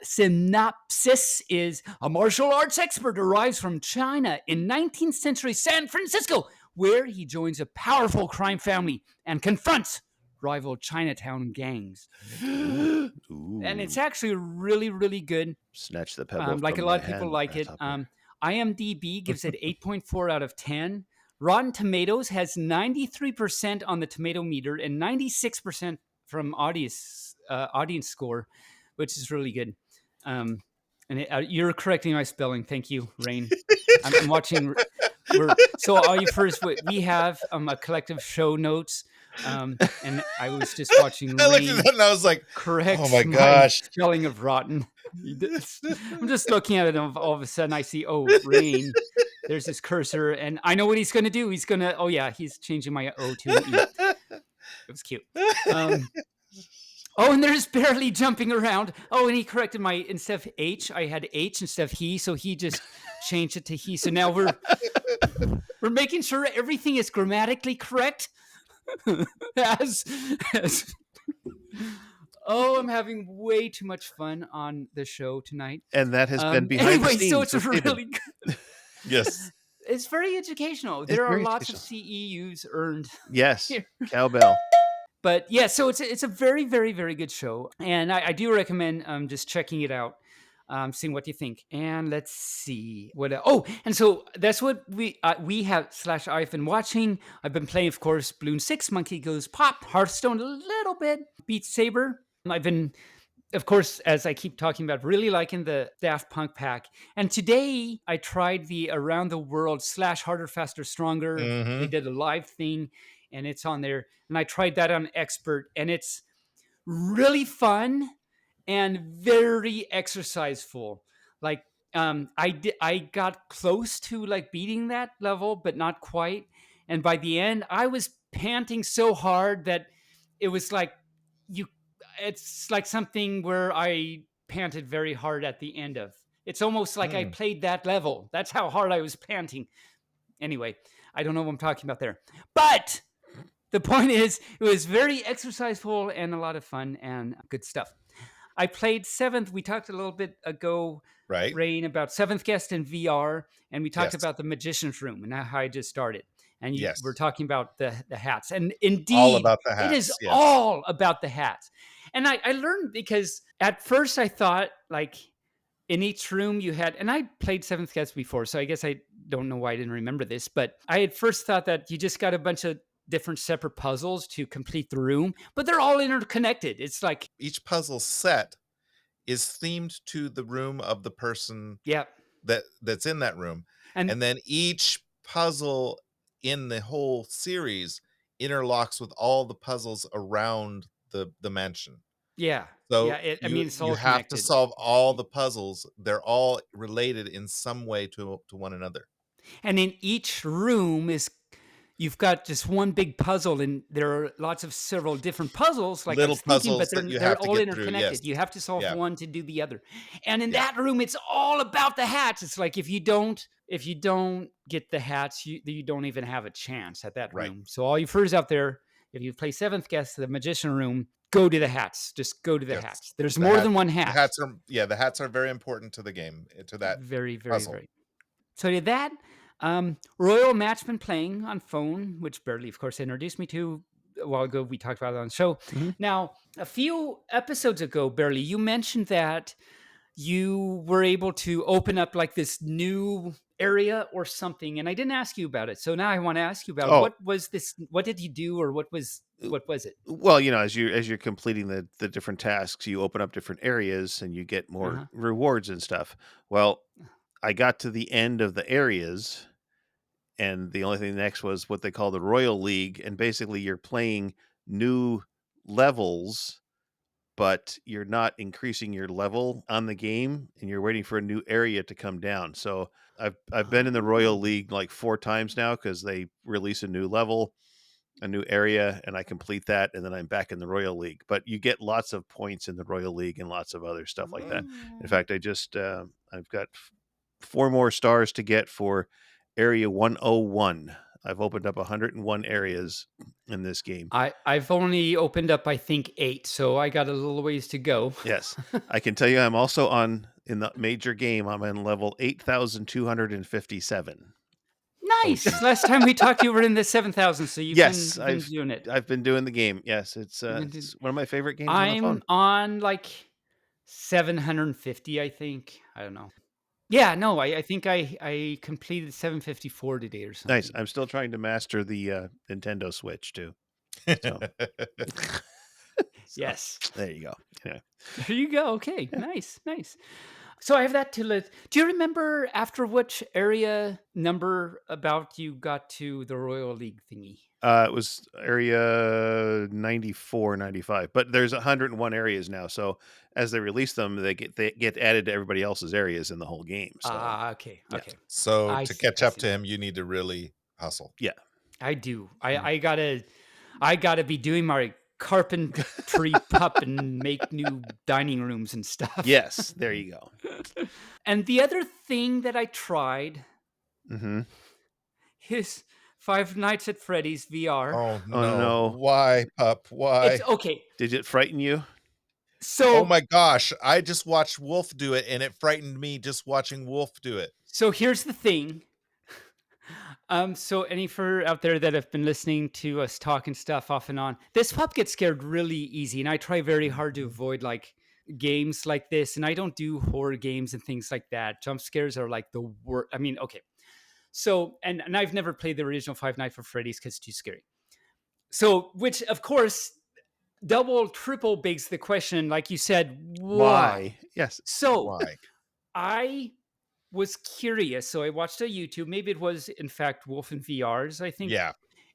synopsis is: a martial arts expert arrives from China in 19th century San Francisco, where he joins a powerful crime family and confronts rival Chinatown gangs. Ooh. And it's actually really, really good. Snatch the pebble Like from a lot my of people hand, like it. grasshopper. IMDb gives it 8.4 out of 10. Rotten Tomatoes has 93% on the tomato meter and 96% from audience score, which is really good. And you're correcting my spelling. Thank you, Rayne. I'm watching. So all you first, we have a collective show notes, and I was just watching I looked at Rayne that and I was like, correct oh my my gosh. spelling of rotten. I'm just looking at it, and all of a sudden I see, oh, Rayne. There's his cursor, and I know what he's going to do. He's going to, oh yeah, he's changing my O to an E. It was cute. Oh, and there's barely jumping around. Oh, and he corrected my, instead of H, I had H instead of he, so he just changed it to he. So now we're making sure everything is grammatically correct. as Oh, I'm having way too much fun on the show tonight. And that has been behind the scenes. So it's with Taebyn. really good. Yes. It's very educational. It's There are very lots of educational. CEUs earned. Yes, here. cowbell. But yeah, so it's a very, very, very good show. And I do recommend just checking it out. Seeing what you think. And let's see what. Oh, and so that's what we have / I've been watching. I've been playing, of course, Bloon 6, Monkey Goes Pop, Hearthstone a little bit, Beat Saber. I've been, of course, as I keep talking about, really liking the Daft Punk pack. And today I tried the Around the World / Harder, Faster, Stronger. Mhm. They did a live thing, and it's on there. And I tried that on Expert, and it's really fun and very exerciseful. Like I got close to like beating that level, but not quite. And by the end, I was panting so hard that it was like you. It's like something where I panted very hard at the end of. It's almost like I played that level. That's how hard I was panting. Anyway, I don't know what I'm talking about there, but the point is, it was very exerciseful and a lot of fun and good stuff. I played 7th. We talked a little bit ago, Right. Rayne, about 7th Guest in VR, and we talked Yes. about the Magician's Room and how I just started. And Yes. we're talking about the hats. And indeed, All about the it is hats, yes. all about the hats. And I learned, because at first I thought, like, in each room you had, and I played 7th Guest before, so I guess I don't know why I didn't remember this, but I had first thought that you just got a bunch of different separate puzzles to complete the room, but they're all interconnected. It's like each puzzle set is themed to the room of the person that's in that room. And then each puzzle in the whole series interlocks with all the puzzles around the mansion. Yeah. So yeah, it's all you have connected. to solve all the puzzles. They're all related in some way to one another. And in each room you've got just one big puzzle, and there are lots of several different puzzles, like Little I was thinking, but puzzles that you they're have to all get through, interconnected. yes. You have to solve Yeah. one to do the other. And in that room, it's all about the hats. It's like if you don't get the hats, you don't even have a chance at that Right. room. So all you furs out there, if you play 7th Guest, the Magician Room, go to the hats. Just go to the hats. There's more than one hat. The hats are very important to the game, to that very, very, puzzle. very. So did that. Royal Match been playing on phone, which Burley, of course, introduced me to a while ago. We talked about it on the show. Mm-hmm. Now, a few episodes ago, Burley, you mentioned that you were able to open up like this new area or something, and I didn't ask you about it. So now I want to ask you about what was this? What did you do, or what was it? Well, as you're completing the different tasks, you open up different areas and you get more rewards and stuff. Well, I got to the end of the areas, And the only thing next was what they call the Royal League. And basically you're playing new levels, but you're not increasing your level on the game, and you're waiting for a new area to come down. So I've been in the Royal Oh. League like 4 times now, because they release a new level, a new area, and I complete that, and then I'm back in the Royal League. But you get lots of points in the Royal League and lots of other stuff like that. In Oh. fact, I've got 4 more stars to get for area 101. I've opened up 101 areas in this game. I've only opened up, I think, 8, so I got a little ways to go. Yes. I can tell you I'm also in the major game, I'm on level 8,257. Oh, Nice. Last time we talked, you were in the 7,000, so you've yes, been doing it. I've been doing the game. Yes, it's You've been it's one of my favorite games on the I'm phone. on like 750, I think. I don't know. Yeah, no, I think I completed 754 today or Nice. something. I'm still trying to master the Nintendo Switch too. So, so Yes. there you go. Yeah. There you go. Okay. Yeah. Nice. Nice. So I have that to let. Do you remember after which area number about you got to the Royal League thingy? It was area 94, 95, but there's 101 areas now. So as they release them, they get added to everybody else's areas in the whole game. So Ah, okay. yeah, Okay. So I to see. catch I up see to now. him, you need to really hustle. yeah. I do. Mm. I gotta be doing my carpentry pup and make new dining rooms and stuff. Yes, there you go. And the other thing that I tried Mm-hmm. is Five Nights at Freddy's VR. Oh Oh no. no. Why, pup? It's Why? okay. Did it frighten you? Oh So my gosh. I just watched Wolf do it and it frightened me just watching Wolf do it. so here's the thing. So any for out there that have been listening to us talking stuff off and on, this pup gets scared really easy, and I try very hard to avoid like games like this, and I don't do horror games and things like that. Jump scares are like the worst. I mean, okay. So and I've never played the original Five Nights at Freddy's because it's too scary. So which of course double, triple begs the question, like you said, why? Why? Yes. So Why? I was curious. So I watched a YouTube. Maybe it was, in fact, Wolf and VRs, I think. Yeah.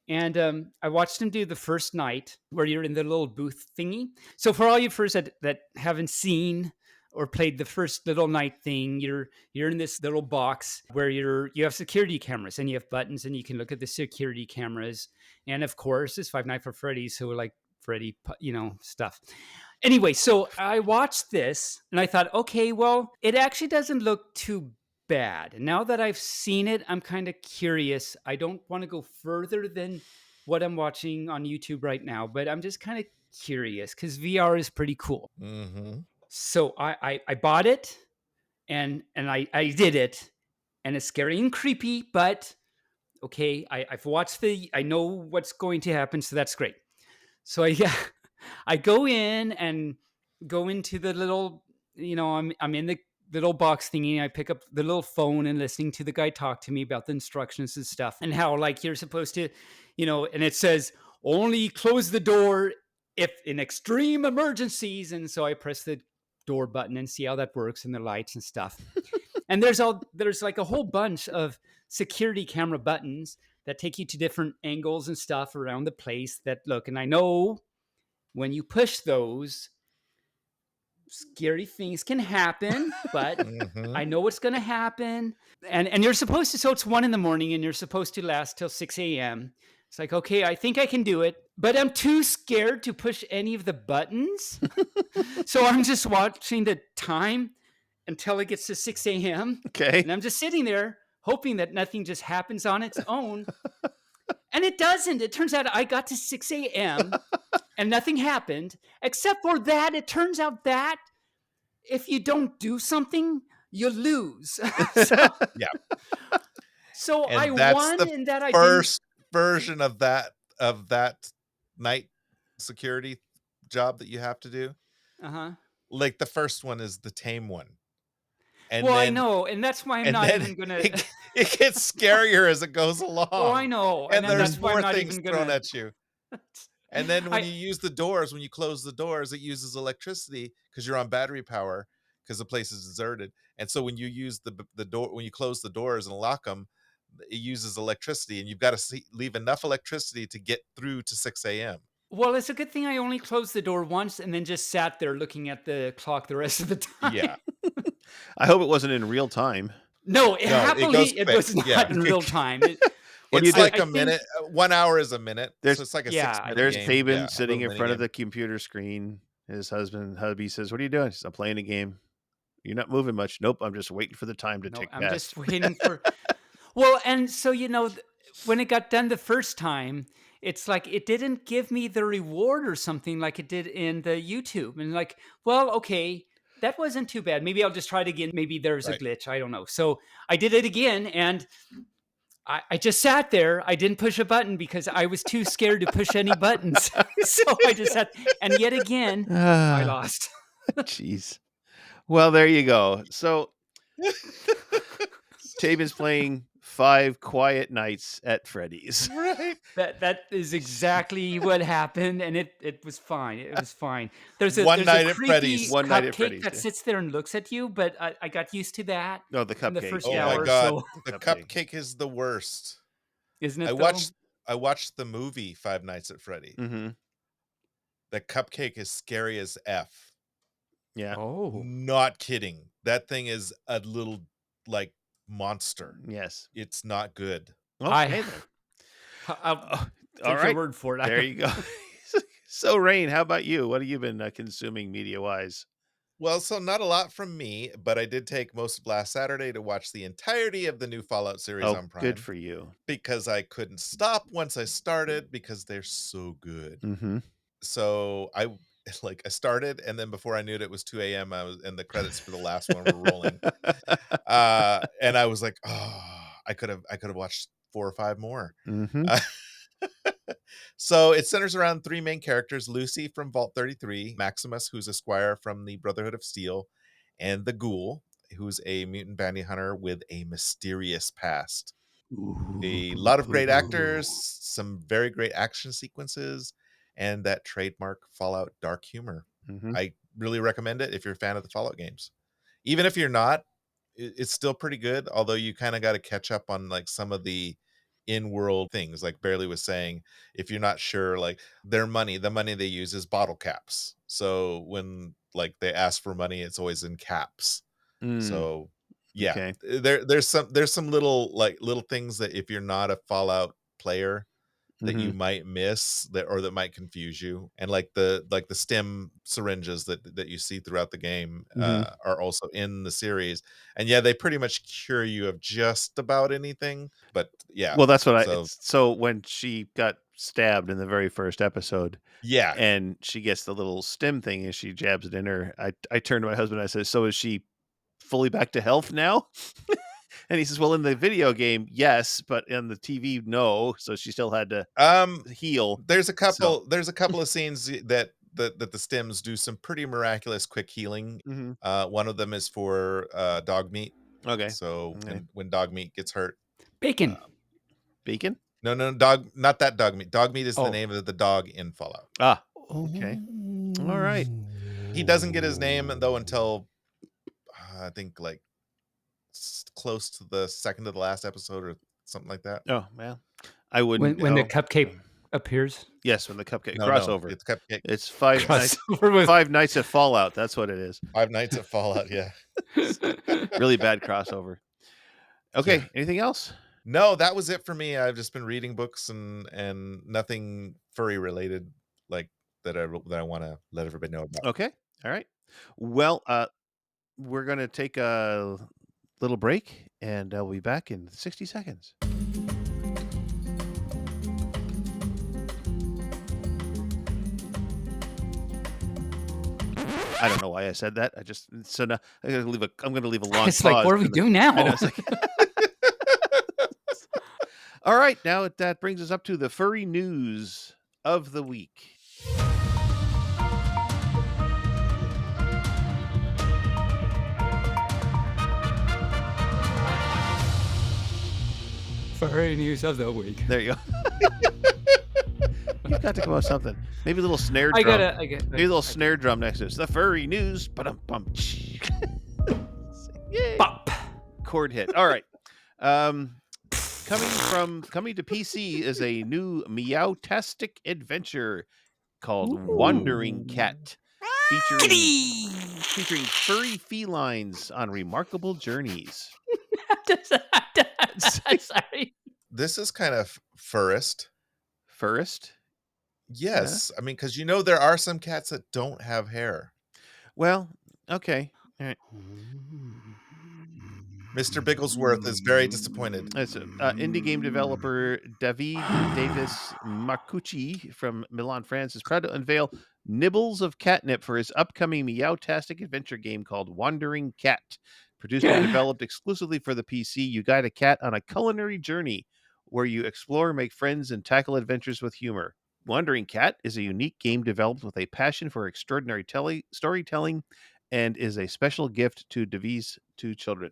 And I watched him do the first night where you're in the little booth thingy. So for all you first that haven't seen or played the first little night thing, you're in this little box where you have security cameras and you have buttons and you can look at the security cameras. And of course, it's Five Nights at Freddy's, so like Freddy, stuff. Anyway, so I watched this and I thought, okay, well, it actually doesn't look too bad. And now that I've seen it, I'm kind of curious. I don't want to go further than what I'm watching on YouTube right now, but I'm just kind of curious because VR is pretty cool. Mm-hmm. So I bought it and I did it, and it's scary and creepy, but okay, I've watched I know what's going to happen, so that's great. So I go in and go into the little, I'm in the little box thingy. I pick up the little phone and listening to the guy talk to me about the instructions and stuff and how like you're supposed to, and it says only close the door if in extreme emergencies. And so I press the door button and see how that works and the lights and stuff. And there's like a whole bunch of security camera buttons that take you to different angles and stuff around the place that look. And I know when you push those, scary things can happen, but Mm-hmm. I know what's going to happen. And you're supposed to, so it's 1 a.m. and you're supposed to last till 6 a.m. It's like, okay, I think I can do it, but I'm too scared to push any of the buttons. So I'm just watching the time until it gets to 6 a.m. Okay. And I'm just sitting there hoping that nothing just happens on its own. And it doesn't. It turns out I got to 6 a.m. and nothing happened, except for that. It turns out that if you don't do something, you lose. Yeah. So I And that's won the in that I first version of that night security job that you have to do. didn't. Uh-huh. Like the first one is the tame one. And Well, I then know, and that's why I'm not then even gonna. it gets scarier as it goes along. Oh, I know, And then there's that's why I'm more not things even thrown gonna. at you. And then when I you use the doors, when you close the doors, it uses electricity because you're on battery power because the place is deserted. And so when you use the door, when you close the doors and lock them, it uses electricity, and you've got to leave enough electricity to get through to 6 a.m. Well, it's a good thing I only closed the door once and then just sat there looking at the clock the rest of the time. Yeah. I hope it wasn't in real time. No, it happily goes it quick. was not Yeah. in real time. What do you It's do? like I a minute. 1 hour is a minute. There's- So it's like a Yeah, 6-minute There's game. Taebyn Yeah, a sitting little in front of mini the computer screen. His hubby says, "What are you doing?" He says, "I'm playing a game." "You're not moving much." "Nope, I'm just waiting for the time to No, tick I'm past." just waiting for. Well, and so when it got done the first time, it's like it didn't give me the reward or something like it did in the YouTube, and like, well, okay, that wasn't too bad. Maybe I'll just try it again. Maybe there's a Right. glitch. I don't know. So I did it again, and I just sat there. I didn't push a button because I was too scared to push any buttons. So I just sat, and yet again, I lost. Jeez. Well, there you go. So Taebyn's playing 5 Quiet Nights at Freddy's. Right. That is exactly what happened, and it was fine. It was fine. There's One a night at creepy Freddy's. One night at cupcake Freddy's, that yeah. sits there and looks at you, but I got used to that No, the in the cupcake. first Oh yeah. my hour. god, So the Cupcake. cupcake is the worst. isn't it? I watched the movie Five Nights at Freddy. Mm-hmm. The cupcake is scary as F. Yeah. Oh, Not kidding. That thing is a little like monster. Yes. It's not good. Okay, then. I'll take All your right. word for it. There you go. So, Rayne, how about you? What have you been consuming media-wise? Well, so not a lot from me, but I did take most of last Saturday to watch the entirety of the new Fallout series Oh, on Prime. good for you. Because I couldn't stop once I started because they're so good. Mm-hmm. So I started, and then before I knew it was 2 a.m. and the credits for the last one were rolling. And I was like, oh, I could have watched 4 or 5 more. Mm-hmm. So it centers around 3 main characters: Lucy from Vault 33, Maximus, who's a squire from the Brotherhood of Steel, and the Ghoul, who's a mutant bounty hunter with a mysterious past. A lot of great actors, some very great action sequences, and that trademark Fallout dark humor. Mm-hmm. I really recommend it if you're a fan of the Fallout games. Even if you're not, it's still pretty good, although you kind of got to catch up on like some of the in-world things. Like Barely was saying, if you're not sure, like the money they use is bottle caps. So when like they ask for money, it's always in caps. So yeah, Okay. there's some little things that if you're not a Fallout player that you might miss that might confuse you. And like the stem syringes that you see throughout the game are also in the series. And yeah, they pretty much cure you of just about anything. But yeah. Well, that's what so when she got stabbed in the very first episode, yeah. and she gets the little stem thing and she jabs it in her, I turned to my husband and I said, "So is she fully back to health now?" And he says, "Well, in the video game, yes, but in the TV, no. So she still had to heal." There's a couple of scenes that the stems do some pretty miraculous quick healing. One of them is for dog meat. Okay. So when dog meat gets hurt. Bacon. Bacon? No, dog, not that dog meat. Dog meat is the name of the dog in Fallout. Ah, okay. All right. He doesn't get his name though until I think like close to the second to the last episode or something like that. Oh, man. I wouldn't when the cupcake appears. Yes, when the cupcake No, crossover. it's cupcake. It's Five Nights at Fallout. That's what it is. 5 Nights at Fallout, yeah. Really bad crossover. Okay, yeah. Anything else? No, that was it for me. I've just been reading books and nothing furry related like that I want to let everybody know about. Okay. All right. Well, we're going to take a little break and we'll be back in 60 seconds. I don't know why I said that. Now I'm going to leave a long It's pause. like, what do we do now? I know, it's like... All right, now that brings us up to the furry news of the week. Furry news of the week. There you go. You've got to come up with something. Maybe a little snare drum. Maybe a little snare drum next to it. It's the furry news. Ba-dum-bum. Yay. Bop. Chord hit. All right. coming to PC is a new Meowtastic adventure called Wandering Ooh. Cat, featuring furry felines on remarkable journeys. Sorry. This is kind of furist. Furist? Yes. I mean, because there are some cats that don't have hair. Well, okay. All right. Mr. Bigglesworth is very disappointed. It's indie game developer David Davis Marcucci from Milan, France, is proud to unveil nibbles of catnip for his upcoming Meowtastic adventure game called Wandering Cat. Produced and developed exclusively for the PC, you guide a cat on a culinary journey where you explore, make friends, and tackle adventures with humor. Wandering Cat is a unique game developed with a passion for extraordinary storytelling and is a special gift to Davies' two children.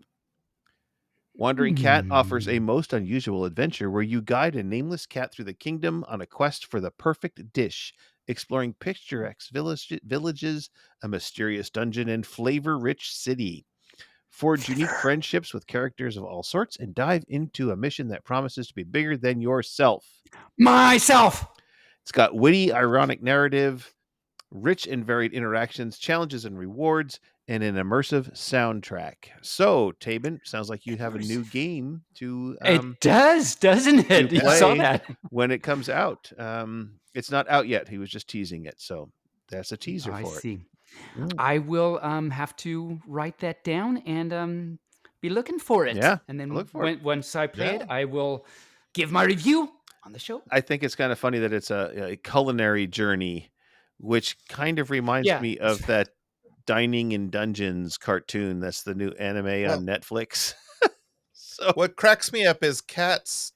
Wandering Cat offers a most unusual adventure where you guide a nameless cat through the kingdom on a quest for the perfect dish, exploring picturesque villages, a mysterious dungeon, and flavor-rich city. Forge unique friendships with characters of all sorts and dive into a mission that promises to be bigger than yourself. Myself. It's got witty, ironic narrative, rich and varied interactions, challenges and rewards, and an immersive soundtrack. So, Taebyn, sounds like you have a new game to It does, doesn't to it? You saw play that. when it comes out. It's not out yet. He was just teasing it, so that's a teaser I for see. it. I will have to write that down and be looking for it. Yeah, And then look for it. once I play it, Yeah. I will give my review on the show. I think it's kind of funny that it's a culinary journey, which kind of reminds Yeah. me of that Dining in Dungeons cartoon. That's the new anime Well- on Netflix. So What cracks me up is cats.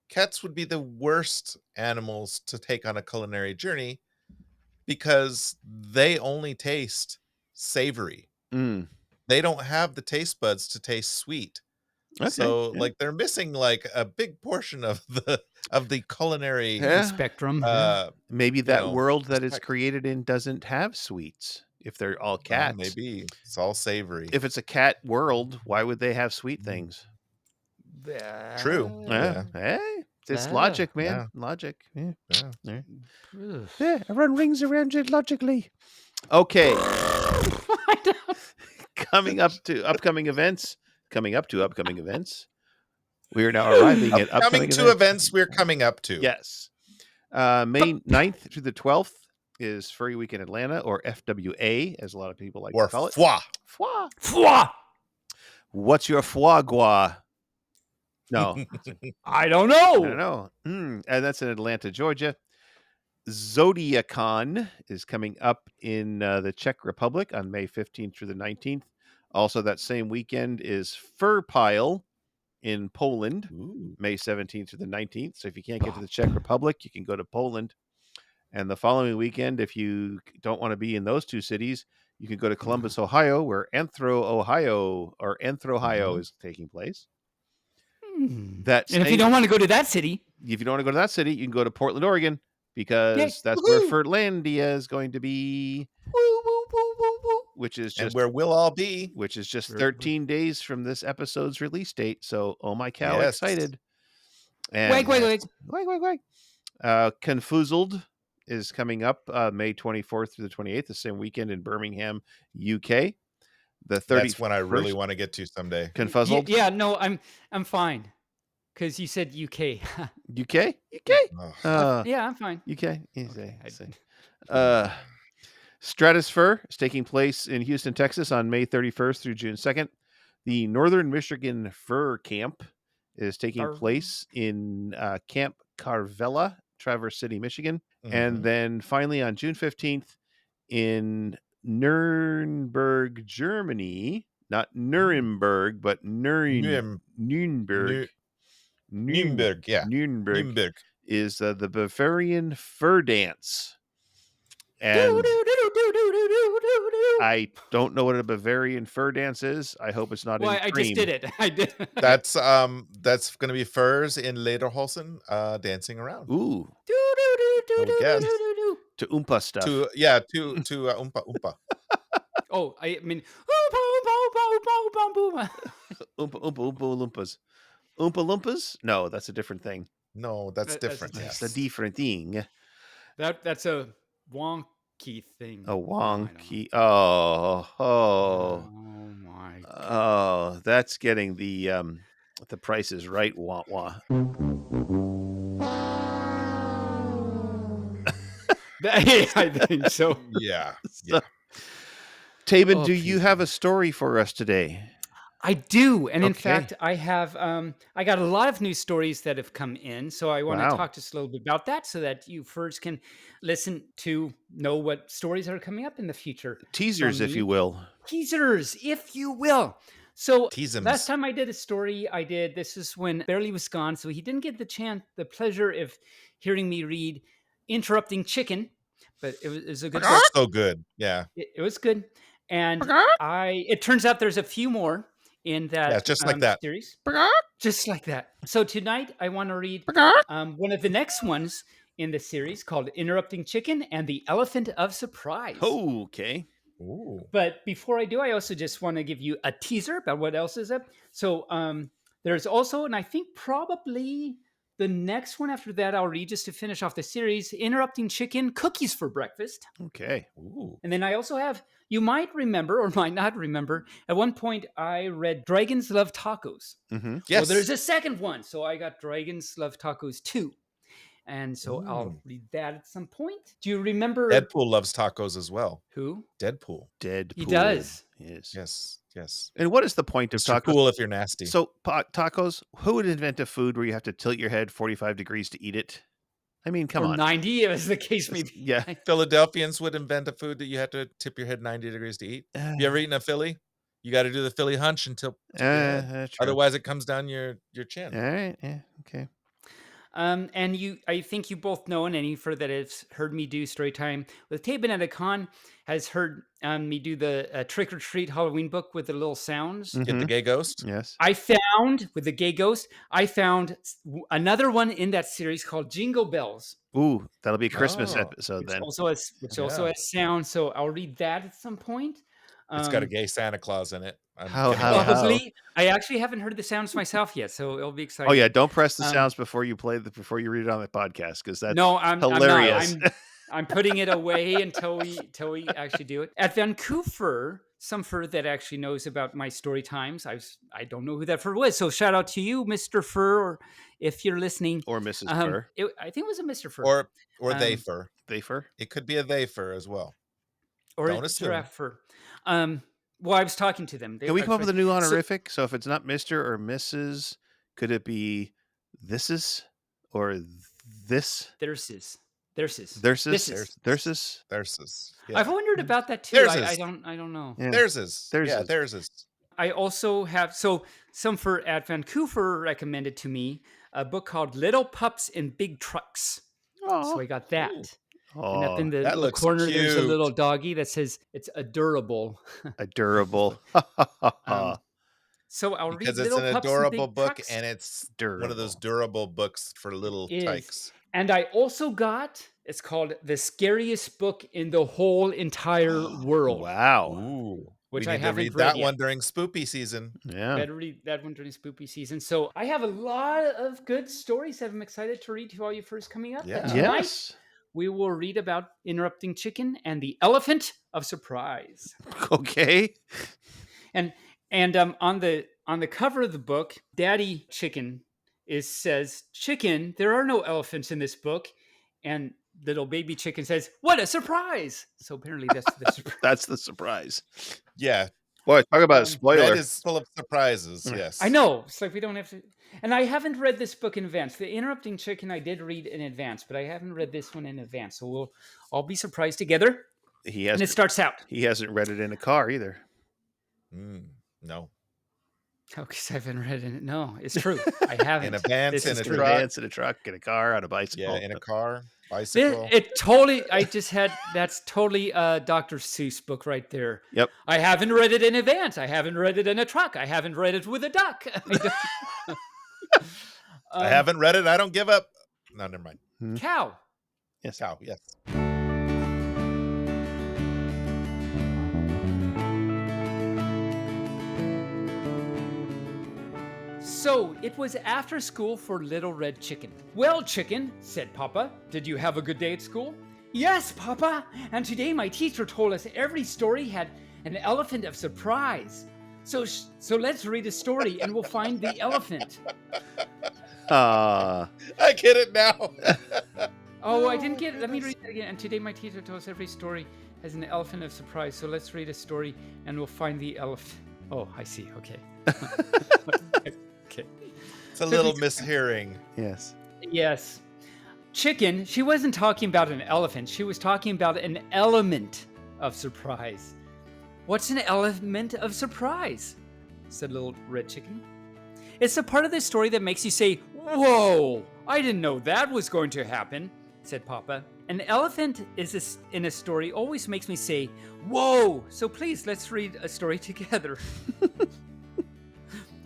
Cats would be the worst animals to take on a culinary journey because they only taste savory. They don't have the taste buds to taste sweet. Okay, So yeah. like they're missing like a big portion of the culinary Yeah. Spectrum. Maybe that know, world that it's respect. created in doesn't have sweets if they're all cats. Maybe it's all savory. If it's a cat world, why would they have sweet Mm. things? True. Yeah. Hey, it's logic, man. Yeah. Logic. Yeah. Yeah. Yeah. Ugh. Yeah, I run rings around it logically. Okay. Coming up to upcoming events. We are now arriving at upcoming Coming to events we're coming up to. Yes. May 9th through the 12th is Furry Week in Atlanta, or FWA, as a lot of people like Or to call it. foie. Foie. Foie. What's your foie gras? No. I don't I know. don't know. And that's in Atlanta, Georgia. Zodiacon is coming up in the Czech Republic on May 15th through the 19th. Also, that same weekend is Fur Pile in Poland, May 17th through the 19th. So if you can't get to the Czech Republic, you can go to Poland. And the following weekend, if you don't want to be in those two cities, you can go to Columbus, Ohio, where Ohio is taking place. And if you don't want to go to that city, you can go to Portland, Oregon, because that's where Furtlandia is going to be, which is just where we'll all be, which is just 13 days from this episode's release date. So, oh my cow, Yes. excited! And wait. Confuzzled is coming up May 24th through the 28th, the same weekend in Birmingham, UK. The 31st. That's when I really want to get to someday. Confuzzled. Yeah, no, I'm fine. Because you said UK. UK? Yeah, I'm fine. UK. Stratosphere is taking place in Houston, Texas on May 31st through June 2nd. The Northern Michigan Fur Camp is taking place in Camp Carvella, Traverse City, Michigan. And then finally on June 15th in Nuremberg, Germany, not Nuremberg, but Nuremberg. Nuremberg, yeah. Nuremberg is the Bavarian Fur Dance. And I don't know what a Bavarian Fur Dance is. I hope it's not in cream. I just did it. I did. That's going to be furs in Lederhosen dancing around. Ooh. I would guess. To Oompa stuff. To Oompa Oompa. Oh, I mean, Oompa Loompas. Oompa Loompas? No, that's a different thing. No, that's That's a different. That's Yes. a different thing. That's a wonky thing. A No, I don't know. wonky. Oh, Oh my oh, that's getting the Price is Right wah wah. I think so. Yeah. So, Taebyn, Oh, do you please, have no. a story for us today? I do, and in Okay. fact, I have. I got a lot of news stories that have come in, so I want to Wow. talk just a little bit about that, so that you first can listen to know what stories are coming up in the future. Teasers, from if you me. will. Teasers, if you will. So Tease-ems. last time I did a story, this is when Barely was gone, so he didn't get the pleasure of hearing me read "Interrupting Chicken," but it was a good book. So good. Yeah. It was good, and it turns out there's a few more in Yeah, that just like that. series, just like that. So tonight I want to read one of the next ones in the series called "Interrupting Chicken" and "The Elephant of Surprise." Oh, okay. Ooh. But before I do, I also just want to give you a teaser about what else is up. So there's also, and I think probably the next one after that, I'll read just to finish off the series, "Interrupting Chicken Cookies for Breakfast." Okay. Ooh. And then I also have, you might remember or might not remember, at one point I read Dragons Love Tacos. Mm-hmm. Yes. Well, there's a second one. So I got Dragons Love Tacos 2. And so I'll read that at some point. Do you remember Deadpool loves tacos as well. who? Deadpool. Deadpool. He does. Yes. Yes. Yes. And what is the point of Mr. tacos? Cool if you're nasty. So tacos, who would invent a food where you have to tilt your head 45 degrees to eat it? I mean, come or on. 90, as the case may be. Yeah. Philadelphians would invent a food that you had to tip your head 90 degrees to eat. You ever eaten a Philly? You got to do the Philly hunch until your head. True. Otherwise it comes down your chin. All right. Yeah. Okay. And I think you both know, and any further that has heard me do story time with Taebyn at a con has heard me do the Trick or Treat Halloween book with the little sounds. Get the gay ghost. Yes. I found with the gay ghost, I found another one in that series called Jingle Bells. Ooh, that'll be a Christmas Oh, episode Which then. also has sound. So I'll read that at some point. It's got a gay Santa Claus in it. How? Probably. I actually haven't heard the sounds myself yet, so it'll be exciting. Oh yeah, don't press the sounds before you before you read it on the podcast, because that's I'm hilarious. I'm putting it away until we actually do it. At Vancouver, some Fur that actually knows about my story times. I don't know who that Fur was, so shout out to you, Mr. Fur, or if you're listening, or Mrs. Fur. I think it was a Mr. Fur, or they fur. They fur. It could be a they fur as well. or Don't a assume. giraffe Fur. Well, I was talking to them. Can we come up with a new honorific? So if it's not Mr. or Mrs., could it be this is or this? There's is. Yeah. I've wondered about that too. I don't know. Yeah. Theirs is. I also have, so some Fur at Vancouver recommended to me a book called Little Pups in Big Trucks. So I got that. And up in the that little looks corner, there's a cute. little doggy that says it's adorable. Adorable. So I'll read Because it's Little an Pups in adorable Big book, Trucks. and it's Durable. one of those durable books for little It is. tykes. And I also got, it's called The Scariest Book in the Whole Entire World. Wow. Ooh. Which we I need to haven't read read that yet. one during spoopy season. Yeah. Better read that one during spoopy season. So I have a lot of good stories that I'm excited to read to all you Furs coming up. Yeah. And tonight, Yes. we will read about Interrupting Chicken and the Elephant of Surprise. Okay. And on the cover of the book, Daddy Chicken says, "Chicken, there are no elephants in this book." And little baby chicken says, "What a surprise!" So apparently that's the surprise. That's the surprise. Yeah. Boy, talk about a spoiler. That is full of surprises. Yes. I know. It's like we don't have to. And I haven't read this book in advance. The Interrupting Chicken I did read in advance, but I haven't read this one in advance. So we'll all be surprised together. And it starts out. He hasn't read it in a car either. No. Oh, because I haven't read it. No, it's true. I haven't. In a van, This in is a true. truck. In a truck, in a car, on a bicycle. Yeah, in a car, bicycle. It totally, that's totally a Dr. Seuss book right there. Yep. I haven't read it in advance. I haven't read it in a truck. I haven't read it with a duck. I haven't read it. I don't give up. No, never mind. Cow. Yes. Cow, yes. So it was after school for Little Red Chicken. Well, Chicken, said Papa, did you have a good day at school? Yes, Papa, and today my teacher told us every story had an elephant of surprise. So let's read a story and we'll find the elephant. Ah. I get it now. Oh, I didn't get it. Let me read it again. And today my teacher told us every story has an elephant of surprise. So let's read a story and we'll find the elephant. Oh, I see. Okay. Okay. It's a little mishearing. Yes. Yes. Chicken, she wasn't talking about an elephant. She was talking about an element of surprise. What's an element of surprise? Said Little Red Chicken. It's the part of the story that makes you say, whoa, I didn't know that was going to happen, said Papa. An elephant in a story always makes me say, whoa, so please let's read a story together.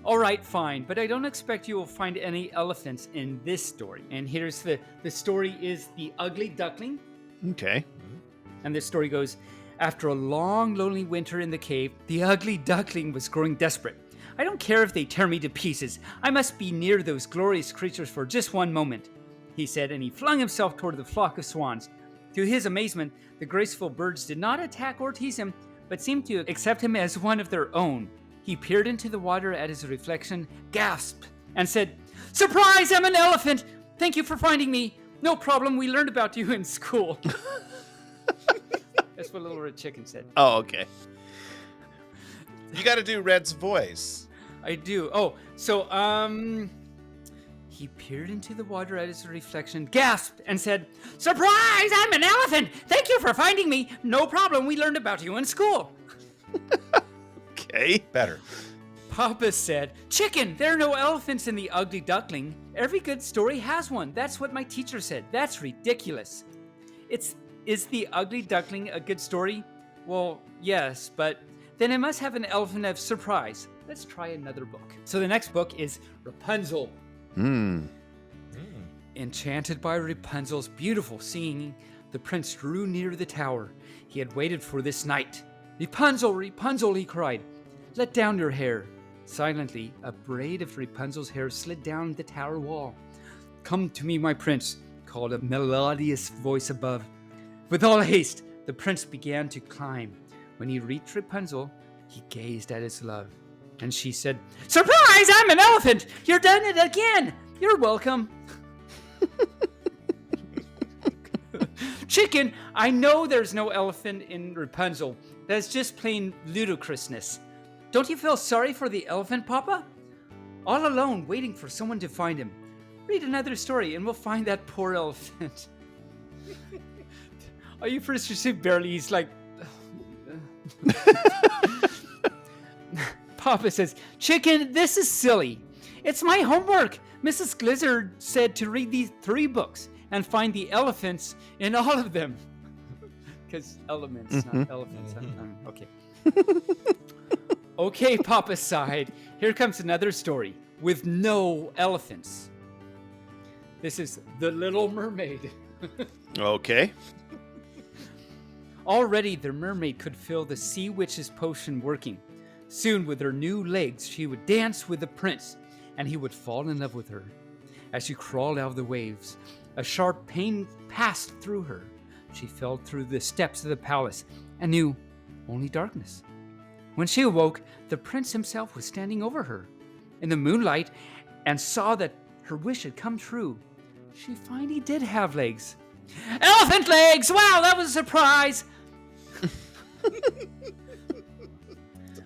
All right, fine, but I don't expect you will find any elephants in this story. And here's the story is The Ugly Duckling. Okay. And the story goes, after a long, lonely winter in the cave, the ugly duckling was growing desperate. I don't care if they tear me to pieces. I must be near those glorious creatures for just one moment, he said, and he flung himself toward the flock of swans. To his amazement, the graceful birds did not attack or tease him, but seemed to accept him as one of their own. He peered into the water at his reflection, gasped, and said, "Surprise, I'm an elephant! Thank you for finding me. No problem, we learned about you in school." That's what Little Red Chicken said. Oh, okay. You got to do Red's voice. I do. Oh, so, he peered into the water at his reflection, gasped, and said, "Surprise, I'm an elephant! Thank you for finding me. No problem, we learned about you in school." Okay. Better. Papa said, "Chicken, there are no elephants in The Ugly Duckling. Every good story has one. That's what my teacher said. That's ridiculous." Is The Ugly Duckling a good story? Well, yes, but then it must have an elephant of surprise. Let's try another book. So the next book is Rapunzel. Enchanted by Rapunzel's beautiful singing, the prince drew near the tower. He had waited for this night. "Rapunzel, Rapunzel," he cried, "let down your hair." Silently, a braid of Rapunzel's hair slid down the tower wall. "Come to me, my prince," called a melodious voice above. With all haste, the prince began to climb. When he reached Rapunzel, he gazed at his love. And she said, "Surprise, I'm an elephant! You're done it again! You're welcome." "Chicken, I know there's no elephant in Rapunzel. That's just plain ludicrousness. Don't you feel sorry for the elephant, Papa? All alone, waiting for someone to find him. Read another story and we'll find that poor elephant." Are you first to see barely? He's like... Papa says, "Chicken, this is silly. It's my homework. Mrs. Glizzard said to read these 3 books and find the elephants in all of them." Because elements, not elephants. Okay. Okay, Papa sighed. Here comes another story with no elephants. This is The Little Mermaid. Okay. Already the mermaid could feel the sea witch's potion working. Soon, with her new legs, she would dance with the prince, and he would fall in love with her. As she crawled out of the waves, a sharp pain passed through her. She fell through the steps of the palace and knew only darkness. When she awoke, the prince himself was standing over her in the moonlight and saw that her wish had come true. She finally did have legs. "Elephant legs! Wow, that was a surprise!"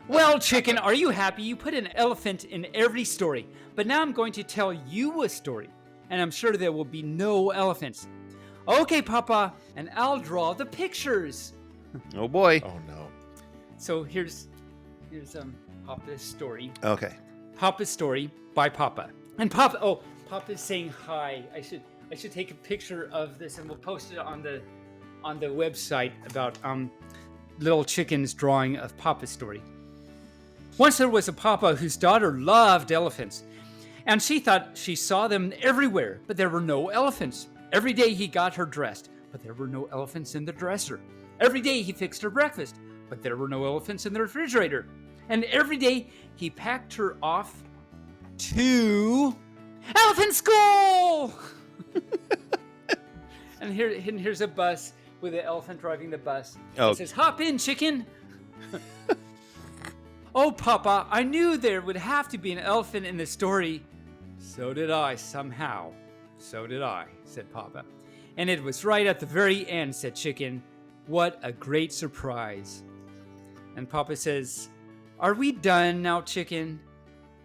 "Well, Chicken, are you happy? You put an elephant in every story. But now I'm going to tell you a story, and I'm sure there will be no elephants." "Okay, Papa, and I'll draw the pictures." Oh boy. Oh no. So here's Papa's story. Okay. Papa's story by Papa. And Papa's saying hi. I should take a picture of this and we'll post it on the website about Little Chicken's drawing of Papa's story. Once there was a Papa whose daughter loved elephants, and she thought she saw them everywhere, but there were no elephants. Every day he got her dressed, but there were no elephants in the dresser. Every day he fixed her breakfast, but there were no elephants in the refrigerator. And every day he packed her off to Elephant School. And here's a bus with an elephant driving the bus. Oh. It says, "Hop in, chicken." "Oh, Papa, I knew there would have to be an elephant in the story." "So did I, somehow. So did I," said Papa. "And it was right at the very end," said Chicken. "What a great surprise." And Papa says, "Are we done now, Chicken?"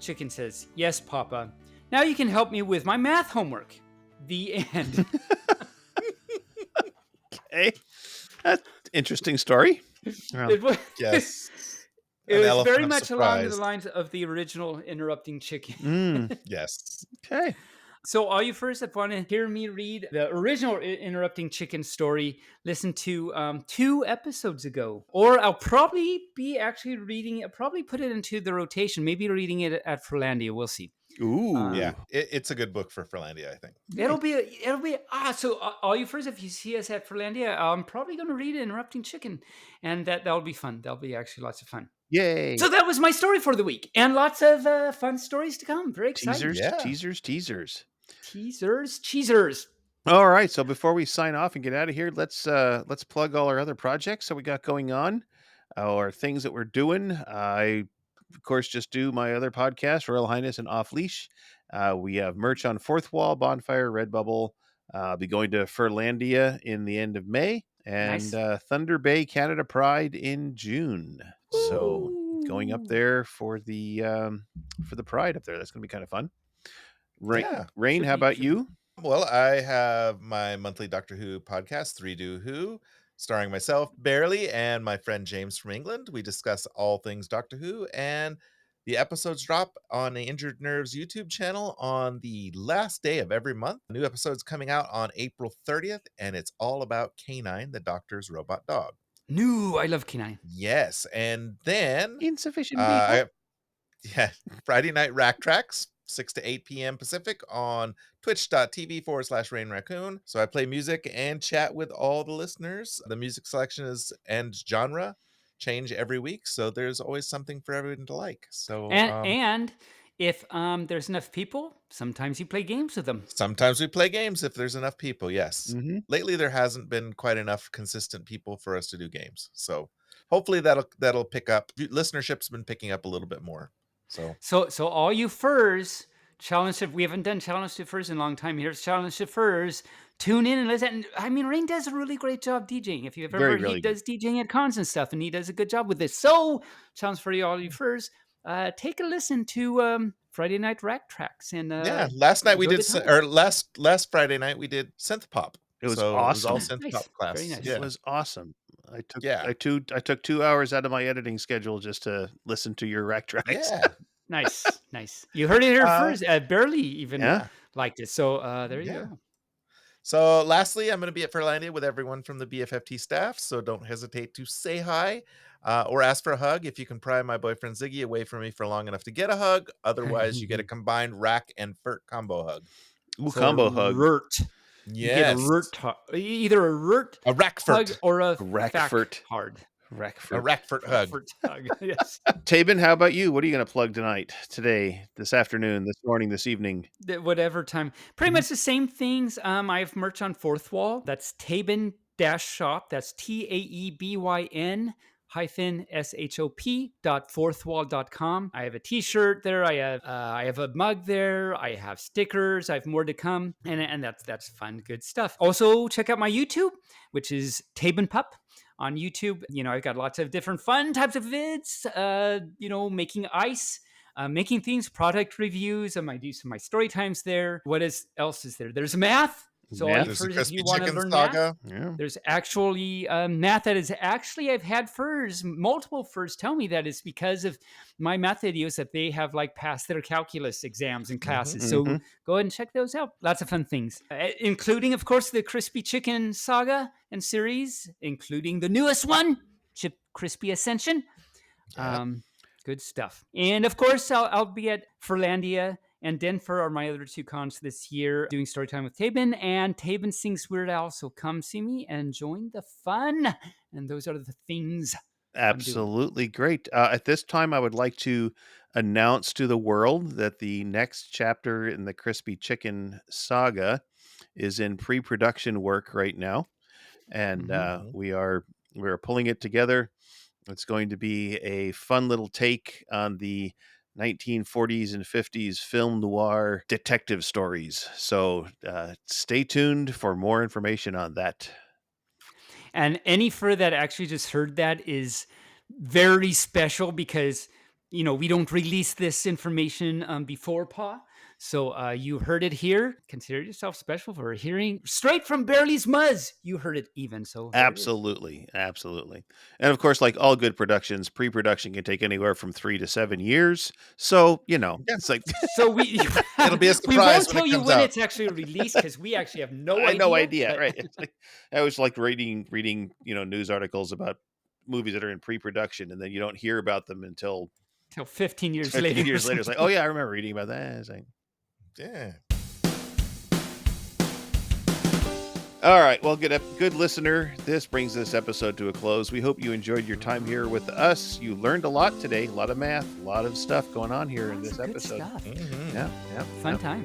Chicken says, "Yes, Papa. Now you can help me with my math homework." The end. Okay. That's an interesting story. Well, It was, Yes. it An was elephant very of much along the surprise. lines of the original Interrupting Chicken. Yes. okay. So all you first that want to hear me read the original Interrupting Chicken story, listen to 2 episodes ago. Or I'll probably be actually reading it, probably put it into the rotation, maybe reading it at Furlandia. We'll see. Ooh. Yeah. It's a good book for Furlandia, I think. It'll be so all you first, if you see us at Furlandia, I'm probably going to read Interrupting Chicken, and that'll be fun. That'll be actually lots of fun. Yay. So that was my story for the week, and lots of fun stories to come. Very exciting. Teasers. Cheesers. All right. So before we sign off and get out of here, let's plug all our other projects that we got going on, or things that we're doing. I, of course, just do my other podcast, Royal Highness and Off Leash. We have merch on Fourth Wall, Bonfire, Redbubble. I'll be going to Furlandia in the end of May, and Nice. Thunder Bay Canada Pride in June. So going up there for the Pride up there. That's going to be kind of fun. Yeah. Rayne, how about you? Well, I have my monthly Doctor Who podcast, 3 Do Who, starring myself, Barely, and my friend James from England. We discuss all things Doctor Who, and the episodes drop on the Injured Nerves YouTube channel on the last day of every month. New episode's coming out on April 30th, and it's all about K9, the Doctor's robot dog. No, I love K9. Yes, and then Insufficient people. Friday night Rack Tracks, 6 to 8 p.m. Pacific on twitch.tv/Rayne Raccoon. So I play music and chat with all the listeners. The music selection and genre change every week, so there's always something for everyone to like. So And if there's enough people, sometimes you play games with them. sometimes we play games if there's enough people. Yes. Mm-hmm. Lately there hasn't been quite enough consistent people for us to do games. So hopefully that'll pick up. Listenership's been picking up a little bit more. So all you furs, we haven't done Challenge to Furs in a long time. Here's Challenge to Furs. Tune in and listen. I mean, Rayne does a really great job DJing. If you've ever heard, he does DJing at cons and stuff, and he does a good job with this. So, challenge for all you furs, take a listen to Friday Night Rack Tracks. And last night we did, or last Friday night we did synth pop. It was awesome. It was all synth pop class. Very nice. Yeah. It was awesome. I took 2 hours out of my editing schedule just to listen to your Rack Tracks. Yeah. Nice. You heard it here first. Barely even liked it. So there you go. So lastly, I'm going to be at Furlandia with everyone from the BFFT staff. So don't hesitate to say hi or ask for a hug if you can pry my boyfriend Ziggy away from me for long enough to get a hug. Otherwise, you get a combined Rack and Furt combo hug. Ooh, combo hug. Yes. Either a Rack hug or a Rackfurt hard. A Rackfurt hug. Yes. Taebyn, how about you? What are you going to plug tonight, today, this afternoon, this morning, this evening? Whatever time. Pretty much the same things. I have merch on Fourth Wall. That's Taebyn -shop. That's TAEBYN -shop.fourthwall.com. I have a t-shirt there. I have a mug there. I have stickers. I have more to come. And that's fun, good stuff. Also, check out my YouTube, which is Taebyn Pup. On YouTube, I've got lots of different fun types of vids, making ice, making things, product reviews. I might do some of my story times there. What else is there? There's math. So there's if you want to learn math, there's actually math that is actually, I've had multiple furs tell me that it's because of my math videos that they have passed their calculus exams and classes. So go ahead and check those out. Lots of fun things, including, of course, the Crispy Chicken saga and series, including the newest one, Chip Crispy Ascension. Good stuff. And of course, I'll be at Furlandia and Denver are my other 2 cons this year, doing Storytime with Taebyn, and Taebyn Sings Weird Al. So come see me and join the fun. And those are the things. Absolutely great. At this time, I would like to announce to the world that the next chapter in the Crispy Chicken saga is in pre-production work right now, and Mhm. we are pulling it together. It's going to be a fun little take on the 1940s and 50s film noir detective stories. So stay tuned for more information on that. And any fur that actually just heard that is very special because, we don't release this information before, Pa. So you heard it here. Consider yourself special for hearing straight from Barely's Muzz. You heard it even. So there it is. Absolutely, absolutely. And of course, like all good productions, pre-production can take anywhere from 3 to 7 years. So, Yeah. it's like So we It'll be a we surprise won't when it tell you comes when out. it's actually released because we actually have no I had no idea, but right? It's like I always like reading, news articles about movies that are in pre-production and then you don't hear about them until Till 15 years 15 later. years later. It's like, "Oh yeah, I remember reading about that." It's like, Yeah. all right, well, good listener. This brings this episode to a close. We hope you enjoyed your time here with us. You learned a lot today, a lot of math, a lot of stuff going on here in this Good episode. stuff. Mhm. Yeah, yeah, Fun yeah.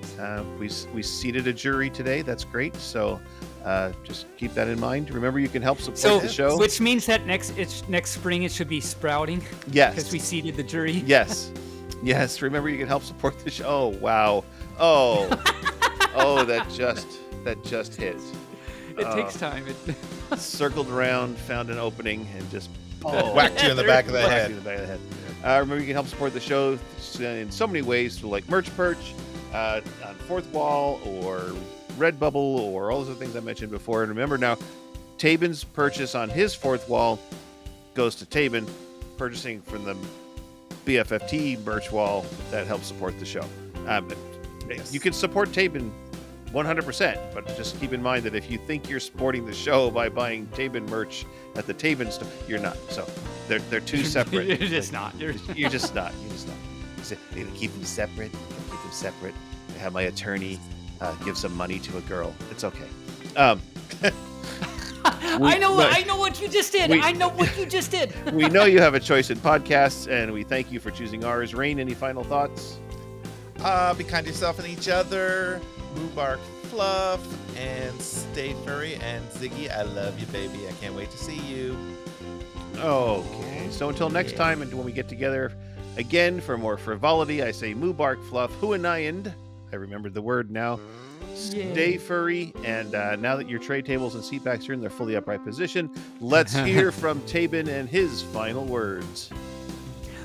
times. We seated a jury today. That's great. So just keep that in mind. Remember, you can help support So, the show. which means that next spring it should be sprouting because Yes, we seeded the jury. yes, yes. Remember, you can help support the show. Oh wow. Oh, oh, that just hit. It takes time. Circled around, found an opening, and just Whacked you in the back of the whacked head. you in the back of the head. Remember, you can help support the show in so many ways, through like merch perch, on Fourth Wall or Redbubble or all those other things I mentioned before. And remember now, Taebyn's purchase on his Fourth Wall goes to Taebyn. Purchasing from the BFFT merch wall, that helps support the show. Yes. You can support Taebyn 100%, but just keep in mind that if you think you're supporting the show by buying Taebyn merch at the Taebyn store, you're not. So they're two separate. You're just not. You're just not. You're just not. So they're gonna keep them separate. Keep them separate. I have my attorney give some money to a girl. It's okay. I know what you just did. I know what you just did. We know you have a choice in podcasts, and we thank you for choosing ours. Rayne, any final thoughts? Be kind to yourself and each other. Mubark Fluff and stay furry. And Ziggy, I love you, baby. I can't wait to see you. Okay, so until next time, and when we get together again for more frivolity, I say Mubark Fluff, Huanayind. I remembered the word now. Stay furry, and now that your tray tables and seat backs are in their fully upright position, let's hear from Taebyn and his final words.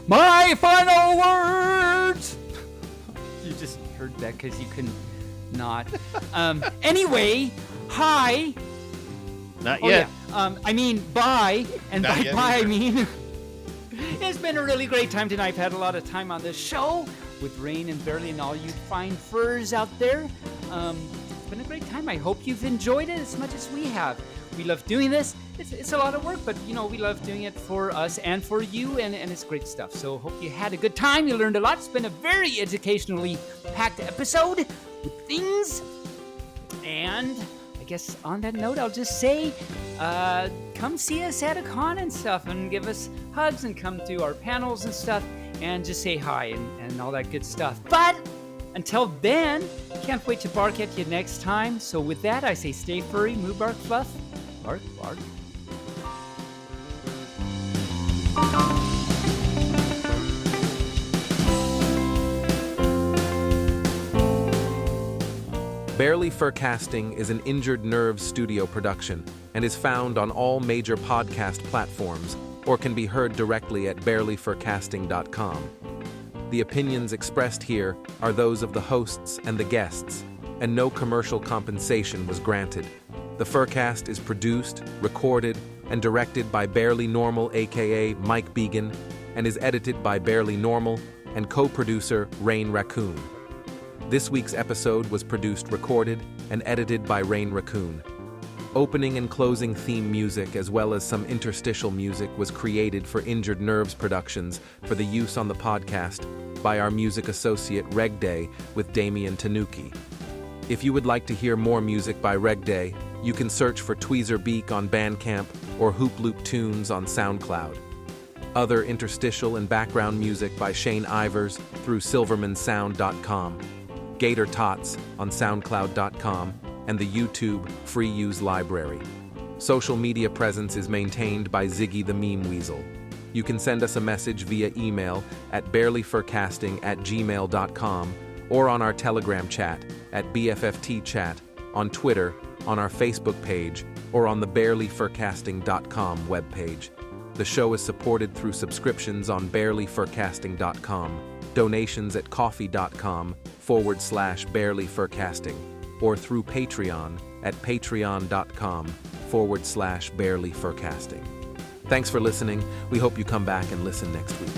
My final words. You just heard that because you couldn't not. Anyway, hi. Not Oh yet. yeah. I mean, bye. And Not by yet bye, I either. mean, it's been a really great time tonight. I've had a lot of time on this show with Rayne and Barely and all you fine furs out there. It's been a great time. I hope you've enjoyed it as much as we have. We love doing this. It's a lot of work, but we love doing it for us and for you, and it's great stuff. So hope you had a good time. You learned a lot. It's been a very educationally packed episode with things. And I guess on that note, I'll just say, come see us at a con and stuff, and give us hugs, and come to our panels and stuff, and just say hi and all that good stuff. But until then, can't wait to bark at you next time. So with that, I say stay furry, Mubark Fluff, bark, bark. Barely Furcasting is an Injured Nerves studio production and is found on all major podcast platforms or can be heard directly at barelyfurcasting.com. The opinions expressed here are those of the hosts and the guests, and no commercial compensation was granted. The Furcast is produced, recorded, and directed by Barely Normal, aka Mike Began, and is edited by Barely Normal and co-producer Rayne Raccoon. This week's episode was produced, recorded, and edited by Rayne Raccoon. Opening and closing theme music, as well as some interstitial music, was created for Injured Nerves Productions for the use on the podcast by our music associate Regday with Damian Tanuki. If you would like to hear more music by Regday, you can search for Tweezer Beak on Bandcamp or Hoop Loop Tunes on SoundCloud. Other interstitial and background music by Shane Ivers through silvermansound.com, Gator Tots on soundcloud.com, and the YouTube Free Use Library. Social media presence is maintained by Ziggy the Meme Weasel. You can send us a message via email at barelyfurcasting@gmail.com or on our Telegram chat at BFFTchat, on Twitter, on our Facebook page, or on the barelyfurcasting.com webpage. The show is supported through subscriptions on barelyfurcasting.com, donations at coffee.com/barelyfurcasting, or through Patreon at patreon.com/barelyfurcasting. Thanks for listening. We hope you come back and listen next week.